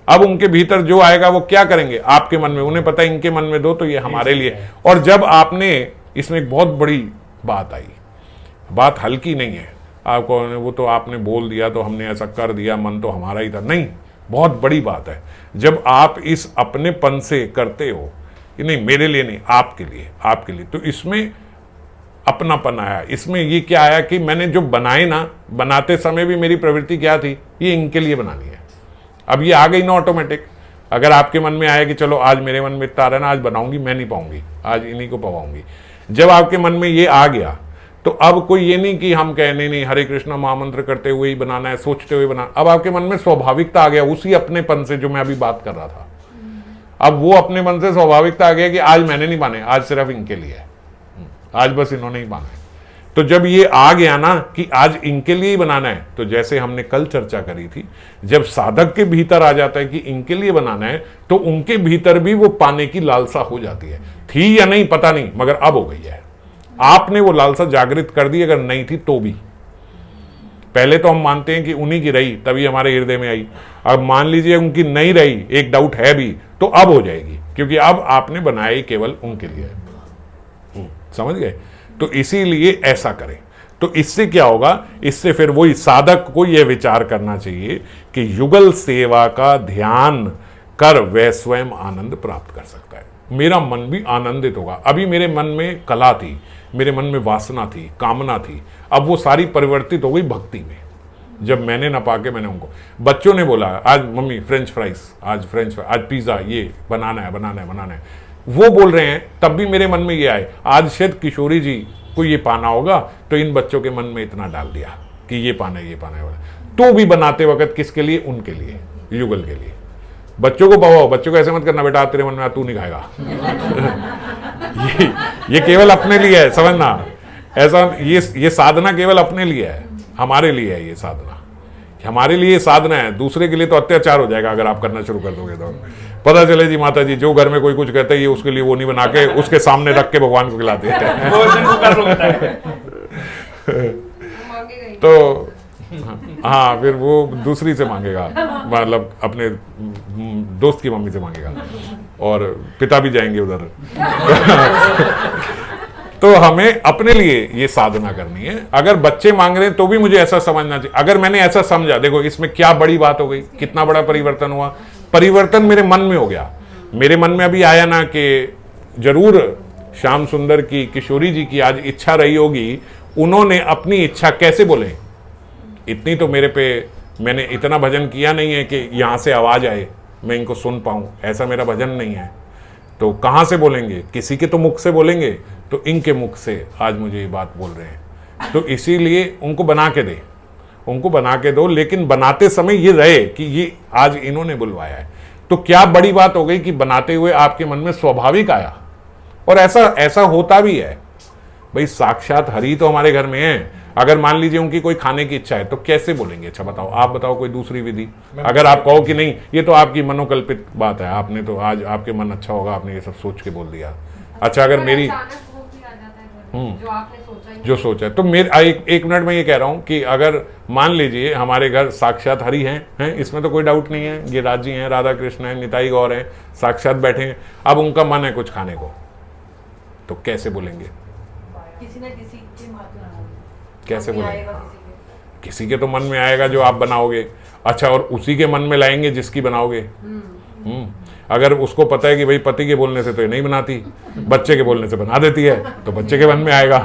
अब उनके भीतर जो आएगा वो क्या करेंगे आपके मन में, उन्हें पता है इनके मन में दो तो ये हमारे लिए। और जब आपने, इसमें एक बहुत बड़ी बात आई, बात हल्की नहीं है, आपको वो तो आपने बोल दिया तो हमने ऐसा कर दिया, मन तो हमारा ही था, नहीं, बहुत बड़ी बात है। जब आप इस अपनेपन से करते हो कि नहीं मेरे लिए नहीं, आपके लिए, आपके लिए, तो इसमें अपनापन आया। इसमें ये क्या आया कि मैंने जो बनाए ना, बनाते समय भी मेरी प्रवृत्ति क्या थी, ये इनके लिए बनानी है। अब ये आ गई ना ऑटोमेटिक। अगर आपके मन में आया कि चलो आज मेरे मन में इतना आ रहा है ना, आज बनाऊंगी, मैं नहीं पाऊंगी, आज इन्हीं को पवाऊंगी, जब आपके मन में ये आ गया तो अब कोई ये नहीं कि हम कहें नहीं हरे कृष्णा महामंत्र करते हुए ही बनाना है, सोचते हुए बनाना, अब आपके मन में स्वाभाविकता आ गया उसी अपनेपन से जो मैं अभी बात कर रहा था। अब वो अपने मन से स्वाभाविकता आ गया कि आज मैंने नहीं बाने, आज सिर्फ इनके लिए है, आज बस इन्होंने ही बाना है। तो जब ये आ गया ना कि आज इनके लिए ही बनाना है, तो जैसे हमने कल चर्चा करी थी, जब साधक के भीतर आ जाता है कि इनके लिए बनाना है, तो उनके भीतर भी वो पाने की लालसा हो जाती है। थी या नहीं पता नहीं, मगर अब हो गई है। आपने वो लालसा जागृत कर दी, अगर नहीं थी तो भी। पहले तो हम मानते हैं कि उन्हीं की रही तभी हमारे हृदय में आई, अब मान लीजिए उनकी नहीं रही, एक डाउट है भी, तो अब हो जाएगी, क्योंकि अब आपने बनाई केवल उनके लिए। समझ गए? तो इसीलिए ऐसा करें। तो इससे क्या होगा, इससे फिर वही साधक को यह विचार करना चाहिए कि युगल सेवा का ध्यान कर वह स्वयं आनंद प्राप्त कर सकता है। मेरा मन भी आनंदित होगा। अभी मेरे मन में कला थी, मेरे मन में वासना थी, कामना थी, अब वो सारी परिवर्तित हो गई भक्ति में। जब मैंने ना पाके, मैंने उनको, बच्चों ने बोला आज मम्मी फ्रेंच फ्राइज, आज फ्रेंच फ्राइज, आज पिज्जा, ये बनाना है, बनाना है, बनाना है, वो बोल रहे हैं, तब भी मेरे मन में ये आए आज शायद किशोरी जी को ये पाना होगा, तो इन बच्चों के मन में इतना डाल दिया कि ये पाना है, ये पाना है। तो भी बनाते वक्त किसके लिए? उनके लिए, युगल के लिए। बच्चों को पवाओ, बच्चों को ऐसे मत करना बेटा तेरे मन में तू नहीं खाएगा ये केवल अपने लिए है, समझना। ऐसा ये साधना केवल अपने लिए है, हमारे लिए है ये साधना। कि हमारे लिए साधना है, दूसरे के लिए तो अत्याचार हो जाएगा अगर आप करना शुरू कर दोगे तो। पता चले जी माता जी जो घर में कोई कुछ कहता है ये उसके लिए वो नहीं बना के उसके सामने रख के भगवान को खिलाते हैं। तो हाँ, फिर वो दूसरी से मांगेगा, मतलब अपने दोस्त की मम्मी से मांगेगा, और पिता भी जाएंगे उधर। तो हमें अपने लिए ये साधना करनी है। अगर बच्चे मांग रहे हैं तो भी मुझे ऐसा समझना चाहिए, अगर मैंने ऐसा समझा, देखो इसमें क्या बड़ी बात हो गई, कितना बड़ा परिवर्तन हुआ। परिवर्तन मेरे मन में हो गया। मेरे मन में अभी आया ना कि जरूर श्याम सुंदर की, किशोरी जी की आज इच्छा रही होगी, उन्होंने अपनी इच्छा कैसे बोले। इतनी तो मेरे पे, मैंने इतना भजन किया नहीं है कि यहां से आवाज आए मैं इनको सुन पाऊं, ऐसा मेरा भजन नहीं है। तो कहां से बोलेंगे, किसी के तो मुख से बोलेंगे, तो इनके मुख से आज मुझे ये बात बोल रहे हैं। तो इसीलिए उनको बना के दे, उनको बना के दो, लेकिन बनाते समय ये रहे कि ये आज इन्होंने बुलवाया है। तो क्या बड़ी बात हो गई कि बनाते हुए आपके मन में स्वाभाविक आया, और ऐसा होता भी है। भाई साक्षात हरि तो हमारे घर में है। अगर मान लीजिए उनकी कोई खाने की इच्छा है तो कैसे बोलेंगे, अच्छा बताओ, आप बताओ कोई दूसरी विधि। अगर आप कहो कि नहीं ये तो आपकी मनोकल्पित बात है, आपने तो आज आपके मन अच्छा होगा, आपने ये सब सोच के बोल दिया। अच्छा अगर मेरी जो सोचा है तो एक मिनट में ये कह रहा हूं कि अगर मान लीजिए हमारे घर साक्षात हरि हैं, इसमें तो कोई डाउट नहीं है, गिरिराज जी हैं, राधा कृष्ण हैं, निताई गौर हैं, साक्षात बैठे हैं। अब उनका मन है कुछ खाने को, तो कैसे बोलेंगे, किसी न किसी के माध्यम कैसे बोलेंगे? किसी के तो मन में आएगा जो आप बनाओगे, अच्छा, और उसी के मन में लाएंगे जिसकी बनाओगे। अगर उसको पता है कि भाई पति के बोलने से तो ये नहीं बनाती, बच्चे के बोलने से बना देती है, तो बच्चे के मन में आएगा।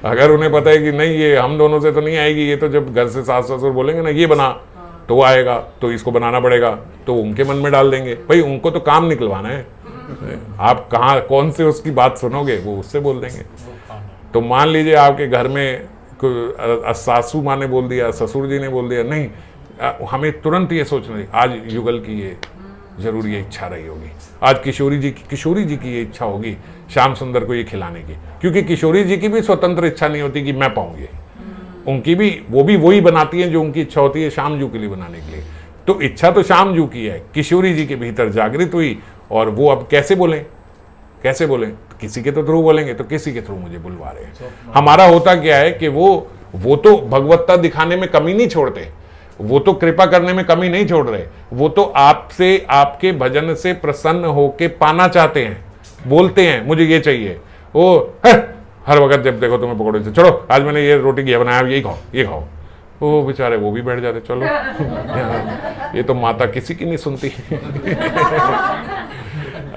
अगर उन्हें पता है कि नहीं ये हम दोनों से तो नहीं आएगी, ये तो जब घर से सास ससुर बोलेंगे ना ये बना, तो वो आएगा, तो इसको बनाना पड़ेगा, तो उनके मन में डाल देंगे। भाई उनको तो काम निकलवाना है, आप कहाँ कौन से उसकी बात सुनोगे, वो उससे बोल देंगे। तो मान लीजिए आपके घर में सासू माँ ने बोल दिया, ससुर जी ने बोल दिया, नहीं हमें तुरंत ये सोचना, आज युगल की ये जरूर ये इच्छा रही होगी, आज किशोरी जी की ये इच्छा होगी श्याम सुंदर को ये खिलाने की, क्योंकि किशोरी जी की भी स्वतंत्र इच्छा नहीं होती कि मैं पाऊंगी, उनकी भी वो भी वही बनाती है जो उनकी इच्छा होती है श्याम जू के लिए बनाने के लिए। तो इच्छा तो श्याम जू की है, किशोरी जी के भीतर जागृत हुई, और वो अब कैसे बोलें, तो किसी के तो थ्रू बोलेंगे, तो किसी के थ्रू मुझे बुलवा रहे हैं। हमारा होता क्या है कि वो तो भगवत्ता दिखाने में कमी नहीं छोड़ते, वो तो कृपा करने में कमी नहीं छोड़ रहे, वो तो आपसे आपके भजन से प्रसन्न होके पाना चाहते हैं, बोलते हैं मुझे ये चाहिए। वो हर वक्त जब देखो तुम्हें पकौड़े से, चलो आज मैंने ये रोटी घिया बनाया, यही खाओ ये खाओ, वो बेचारे वो भी बैठ जाते, चलो ये तो माता किसी की नहीं सुनती।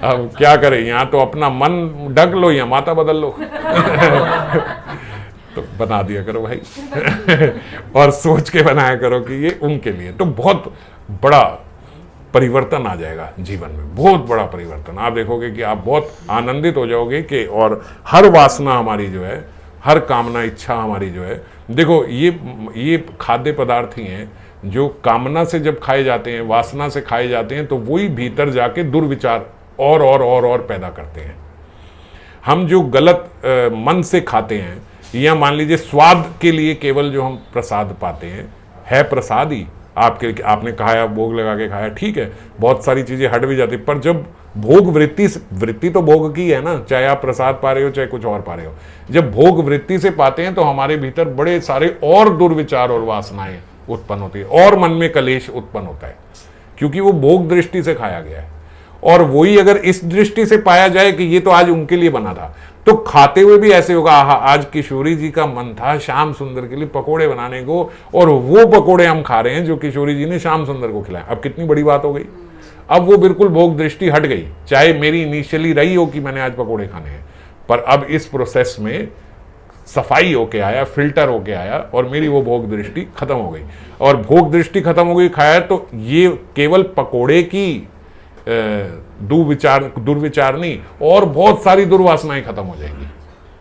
अब क्या करें, यहाँ तो अपना मन ढक लो या माता बदल लो। तो बना दिया करो भाई। और सोच के बनाया करो कि ये उनके लिए, तो बहुत बड़ा परिवर्तन आ जाएगा जीवन में, बहुत बड़ा परिवर्तन। आप देखोगे कि आप बहुत आनंदित हो जाओगे कि, और हर वासना हमारी जो है, हर कामना इच्छा हमारी जो है, देखो ये खाद्य पदार्थ ही हैं जो कामना से जब खाए जाते हैं, वासना से खाए जाते हैं, तो वही भीतर जाके दुर्विचार और पैदा करते हैं। हम जो गलत मन से खाते हैं, या मान लीजिए स्वाद के लिए केवल जो हम प्रसाद पाते हैं, है प्रसाद ही, आपने खाया, भोग लगा के खाया, ठीक है, बहुत सारी चीजें हट भी जाती, पर जब भोग वृत्ति तो भोग की है ना, चाहे आप प्रसाद पा रहे हो चाहे कुछ और पा रहे हो, जब भोग वृत्ति से पाते हैं तो हमारे भीतर बड़े सारे और दुर्विचार और वासनाएं उत्पन्न होती है, और मन में कलेश उत्पन्न होता है, क्योंकि वो भोग दृष्टि से खाया गया है। और वही अगर इस दृष्टि से पाया जाए कि ये तो आज उनके लिए बना था, तो खाते हुए भी ऐसे होगा, आहा आज किशोरी जी का मन था श्याम सुंदर के लिए पकोड़े बनाने को, और वो पकोड़े हम खा रहे हैं जो किशोरी जी ने श्याम सुंदर को खिलाया। अब कितनी बड़ी बात हो गई, अब वो बिल्कुल भोग दृष्टि हट गई, चाहे मेरी इनिशियली रही हो कि मैंने आज पकोड़े खाने हैं, पर अब इस प्रोसेस में सफाई होके आया, फिल्टर होके आया, और मेरी वो भोग दृष्टि खत्म हो गई। और भोग दृष्टि खत्म हो गई, खाया, तो ये केवल पकोड़े की दुर्विचार नहीं, और बहुत सारी दुर्वासनाएं खत्म हो जाएंगी।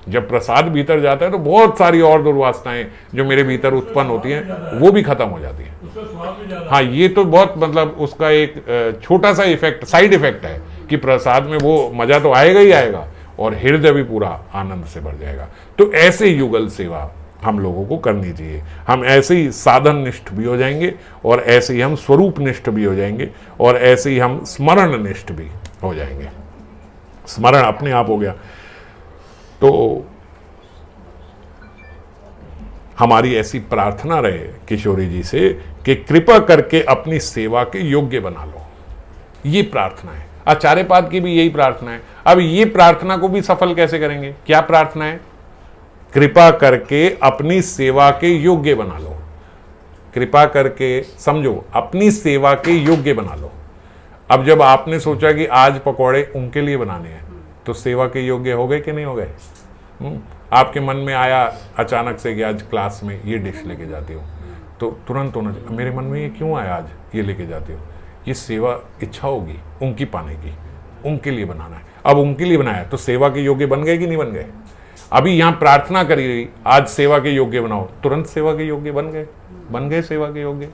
जब प्रसाद भीतर जाता है तो बहुत सारी और दुर्वासनाएं जो मेरे भीतर उत्पन्न होती हैं वो भी खत्म हो जाती हैं। हाँ, ये तो बहुत मतलब उसका एक छोटा सा इफेक्ट, साइड इफेक्ट है कि प्रसाद में वो मजा तो आएगा ही आएगा, और हृदय भी पूरा आनंद से भर जाएगा। तो ऐसे युगल सेवा हम लोगों को करनी चाहिए। हम ऐसे ही साधन निष्ठ भी हो जाएंगे और ऐसे ही हम स्वरूप निष्ठ भी हो जाएंगे और ऐसे ही हम स्मरण निष्ठ भी हो जाएंगे। स्मरण अपने आप हो गया। तो हमारी ऐसी प्रार्थना रहे किशोरी जी से कि कृपा करके अपनी सेवा के योग्य बना लो। ये प्रार्थना है। आचार्यपाद की भी यही प्रार्थना है। अब ये प्रार्थना को भी सफल कैसे करेंगे? क्या प्रार्थना है? कृपा करके अपनी सेवा के योग्य बना लो। कृपा करके समझो, अपनी सेवा के योग्य बना लो। अब जब आपने सोचा कि आज पकौड़े उनके लिए बनाने हैं, तो सेवा के योग्य हो गए कि नहीं हो गए? आपके मन में आया अचानक से कि आज क्लास में ये डिश लेके जाती हो, तो तुरंत होना चाहिए मेरे मन में ये क्यों आया आज ये लेके जाती हो, ये सेवा इच्छा होगी उनकी पाने की, उनके लिए बनाना है। अब उनके लिए बनाया तो सेवा के योग्य बन गए कि नहीं बन गए? अभी यहाँ प्रार्थना करी रही आज सेवा के योग्य बनाओ, तुरंत सेवा के योग्य बन गए सेवा के योग्य।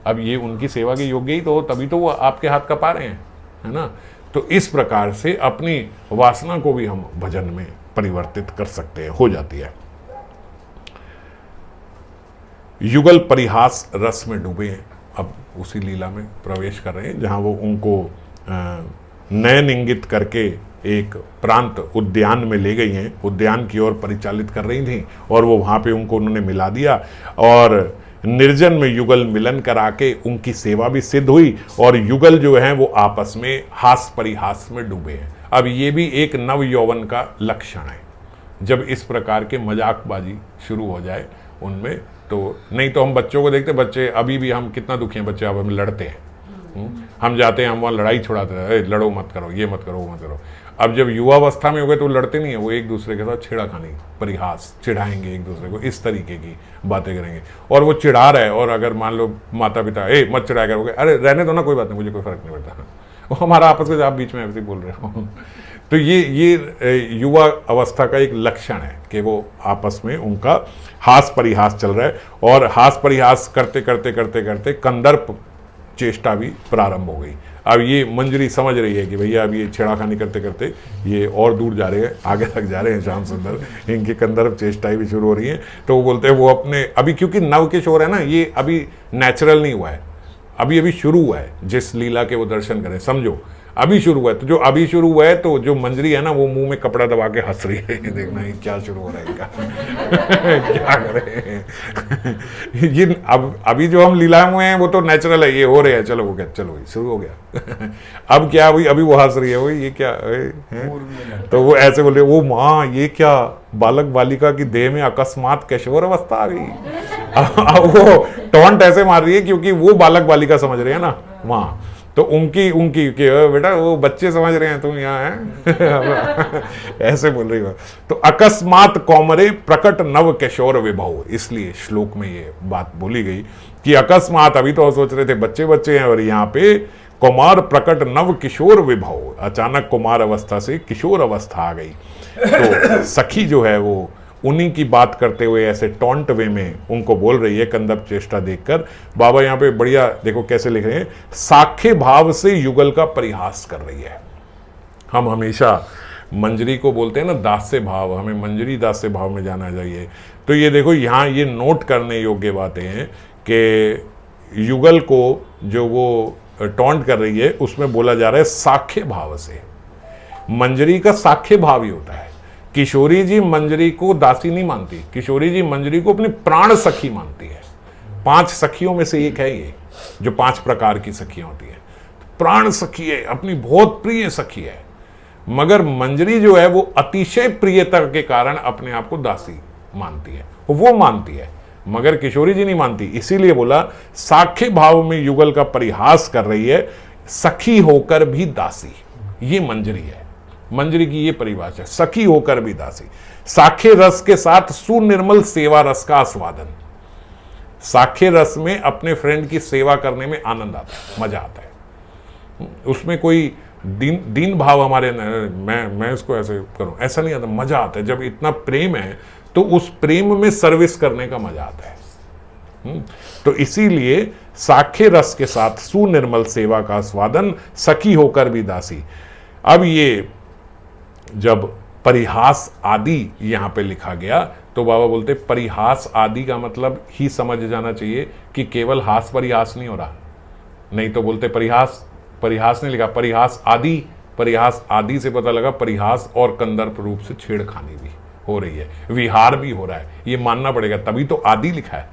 अब ये उनकी सेवा के योग्य ही तो हो, तभी तो वो आपके हाथ का पा रहे हैं, है ना। तो इस प्रकार से अपनी वासना को भी हम भजन में परिवर्तित कर सकते हैं, हो जाती है। युगल परिहास रस में डूबे हैं। अब उसी लीला में प्रवेश कर रहे हैं जहां वो उनको नयन इंगित करके एक प्रांत उद्यान में ले गई हैं, उद्यान की ओर परिचालित कर रही थी और वो वहां पे उनको उन्होंने मिला दिया और निर्जन में युगल मिलन करा के उनकी सेवा भी सिद्ध हुई और युगल जो है वो आपस में हास परिहास में डूबे हैं। अब ये भी एक नव यौवन का लक्षण है। जब इस प्रकार के मजाकबाजी शुरू हो जाए उनमें, तो नहीं तो हम बच्चों को देखते, बच्चे अभी भी हम कितना दुखी हैं, बच्चे अब हम लड़ते हैं, हम जाते हैं, हम वहाँ लड़ाई छुड़ाते हैं, लड़ो मत करो, ये मत करो, वो मत करो। अब जब युवावस्था में हो गए तो लड़ते नहीं है, वो एक दूसरे के साथ छेड़खानी, परिहास, चिढ़ाएंगे एक दूसरे को, इस तरीके की बातें करेंगे। और वो चिढ़ा रहा है और अगर मान लो माता पिता मत चिढ़ाया करोगे, अरे रहने दो ना, कोई बात नहीं, मुझे कोई फर्क नहीं पड़ता, वो हमारा आपस में आप बीच में ऐसे बोल रहे हो। तो ये युवा अवस्था का एक लक्षण है कि वो आपस में उनका हास परिहास चल रहा है और हास परिहास करते करते करते करते कंदर्प चेष्टा भी प्रारंभ हो गई। अब ये मंजरी समझ रही है कि भैया अब ये छेड़ाखानी करते करते ये और दूर जा रहे हैं, आगे तक जा रहे हैं श्याम सुंदर, इनकी कंदर्प चेष्टाएं भी शुरू हो रही हैं। तो वो बोलते हैं वो अपने अभी, क्योंकि नव किशोर है ना, ये अभी नेचुरल नहीं हुआ है, अभी शुरू हुआ है। जिस लीला के वो दर्शन करें, समझो अभी शुरू हुआ है। तो जो अभी शुरू हुआ है, तो जो मंजरी है ना, वो मुंह में कपड़ा दबा के हंस रही है, देखना ये क्या शुरू हो रहा है इनका। क्या करें। ये अब अभी जो हम लीला में हैं वो तो नेचुरल है, ये हो रहे हैं, चलो हो गया, चलो शुरू हो गया। अब क्या हुई, अभी वो हंस रही है, वो ये क्या है? तो वो ऐसे बोल रहे, वो माँ ये क्या, बालक बालिका की देह में अकस्मात किशोर अवस्था आ गई। अब वो टॉन्ट ऐसे मार रही है क्योंकि वो बालक बालिका समझ रहे हैं ना माँ, तो उनकी बेटा वो बच्चे समझ रहे हैं, तुम यहाँ हैं। ऐसे बोल रही हो। तो अकस्मात कौमरे प्रकट नव किशोर विभव, इसलिए श्लोक में ये बात बोली गई कि अकस्मात, अभी तो सोच रहे थे बच्चे बच्चे हैं और यहाँ पे कुमार प्रकट नव किशोर विभव, अचानक कुमार अवस्था से किशोर अवस्था आ गई। तो सखी जो है वो उन्हीं की बात करते हुए ऐसे टॉन्ट वे में उनको बोल रही है, कंदर्प चेष्टा देखकर। बाबा यहाँ पे बढ़िया देखो कैसे लिख रहे हैं, साखे भाव से युगल का परिहास कर रही है। हम हमेशा मंजरी को बोलते हैं ना दास्य भाव, हमें मंजरी दास्य भाव में जाना चाहिए। तो ये देखो यहाँ ये नोट करने योग्य बातें हैं कि युगल को जो वो टॉन्ट कर रही है उसमें बोला जा रहा है साखे भाव से। मंजरी का साखे भाव ही होता है। किशोरी जी मंजरी को दासी नहीं मानती, किशोरी जी मंजरी को अपनी प्राण सखी मानती है। 5 सखियों में से एक है ये, जो 5 प्रकार की सखियां होती है। प्राण सखी है, अपनी बहुत प्रिय सखी है, मगर मंजरी जो है वो अतिशय प्रियता के कारण अपने आप को दासी मानती है, वो मानती है, मगर किशोरी जी नहीं मानती। इसीलिए बोला साखे भाव में युगल का परिहास कर रही है, सखी होकर भी दासी, ये मंजरी है। मंजरी की ये परिभाषा है, सखी होकर भी दासी। साखे रस के साथ सुनिर्मल सेवा रस का आस्वादन। साखे रस में अपने फ्रेंड की सेवा करने में आनंद आता है, मजा आता है। उसमें कोई दीन भाव हमारे मैं इसको ऐसे करूं ऐसा नहीं आता, मजा आता है। जब इतना प्रेम है तो उस प्रेम में सर्विस करने का मजा आता है। तो इसीलिए साखे रस के साथ सुनिर्मल सेवा का आस्वादन, सखी होकर भी दासी। अब ये जब परिहास आदि यहां पे लिखा गया तो बाबा बोलते परिहास आदि का मतलब ही समझ जाना चाहिए कि केवल हास परिहास नहीं हो रहा, नहीं तो बोलते परिहास, परिहास नहीं लिखा, परिहास आदि, परिहास आदि से पता लगा परिहास और कंदर्प रूप से छेड़खानी भी हो रही है, विहार भी हो रहा है, ये मानना पड़ेगा, तभी तो आदि लिखा है।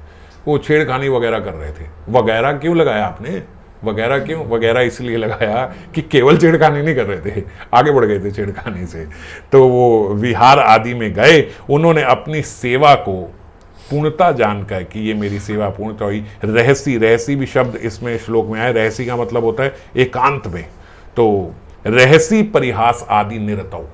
वो छेड़खानी वगैरह कर रहे थे। वगैरह क्यों लगाया आपने, वगैरह क्यों, वगैरह इसलिए लगाया कि केवल छेड़खानी नहीं कर रहे थे, आगे बढ़ गए थे छेड़खानी से। तो वो विहार आदि में गए, उन्होंने अपनी सेवा को पूर्णता जानकर कि ये मेरी सेवा पूर्णता हुई। रहसी, रहसी भी शब्द इसमें श्लोक में आया, रहसी का मतलब होता है एकांत में, तो रहसी परिहास आदि निरतौ,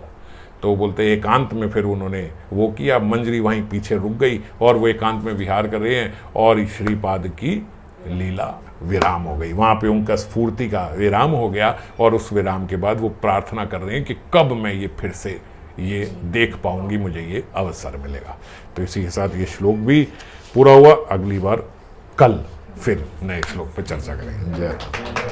तो बोलते एकांत में फिर उन्होंने वो किया, मंजरी वहीं पीछे रुक गई और वो एकांत में विहार कर रहे हैं और श्रीपाद की लीला विराम हो गई, वहाँ पे उनका स्फूर्ति का विराम हो गया और उस विराम के बाद वो प्रार्थना कर रहे हैं कि कब मैं ये फिर से ये देख पाऊंगी, मुझे ये अवसर मिलेगा। तो इसी के साथ ये श्लोक भी पूरा हुआ। अगली बार कल फिर नए श्लोक पर चर्चा करेंगे। जय राम।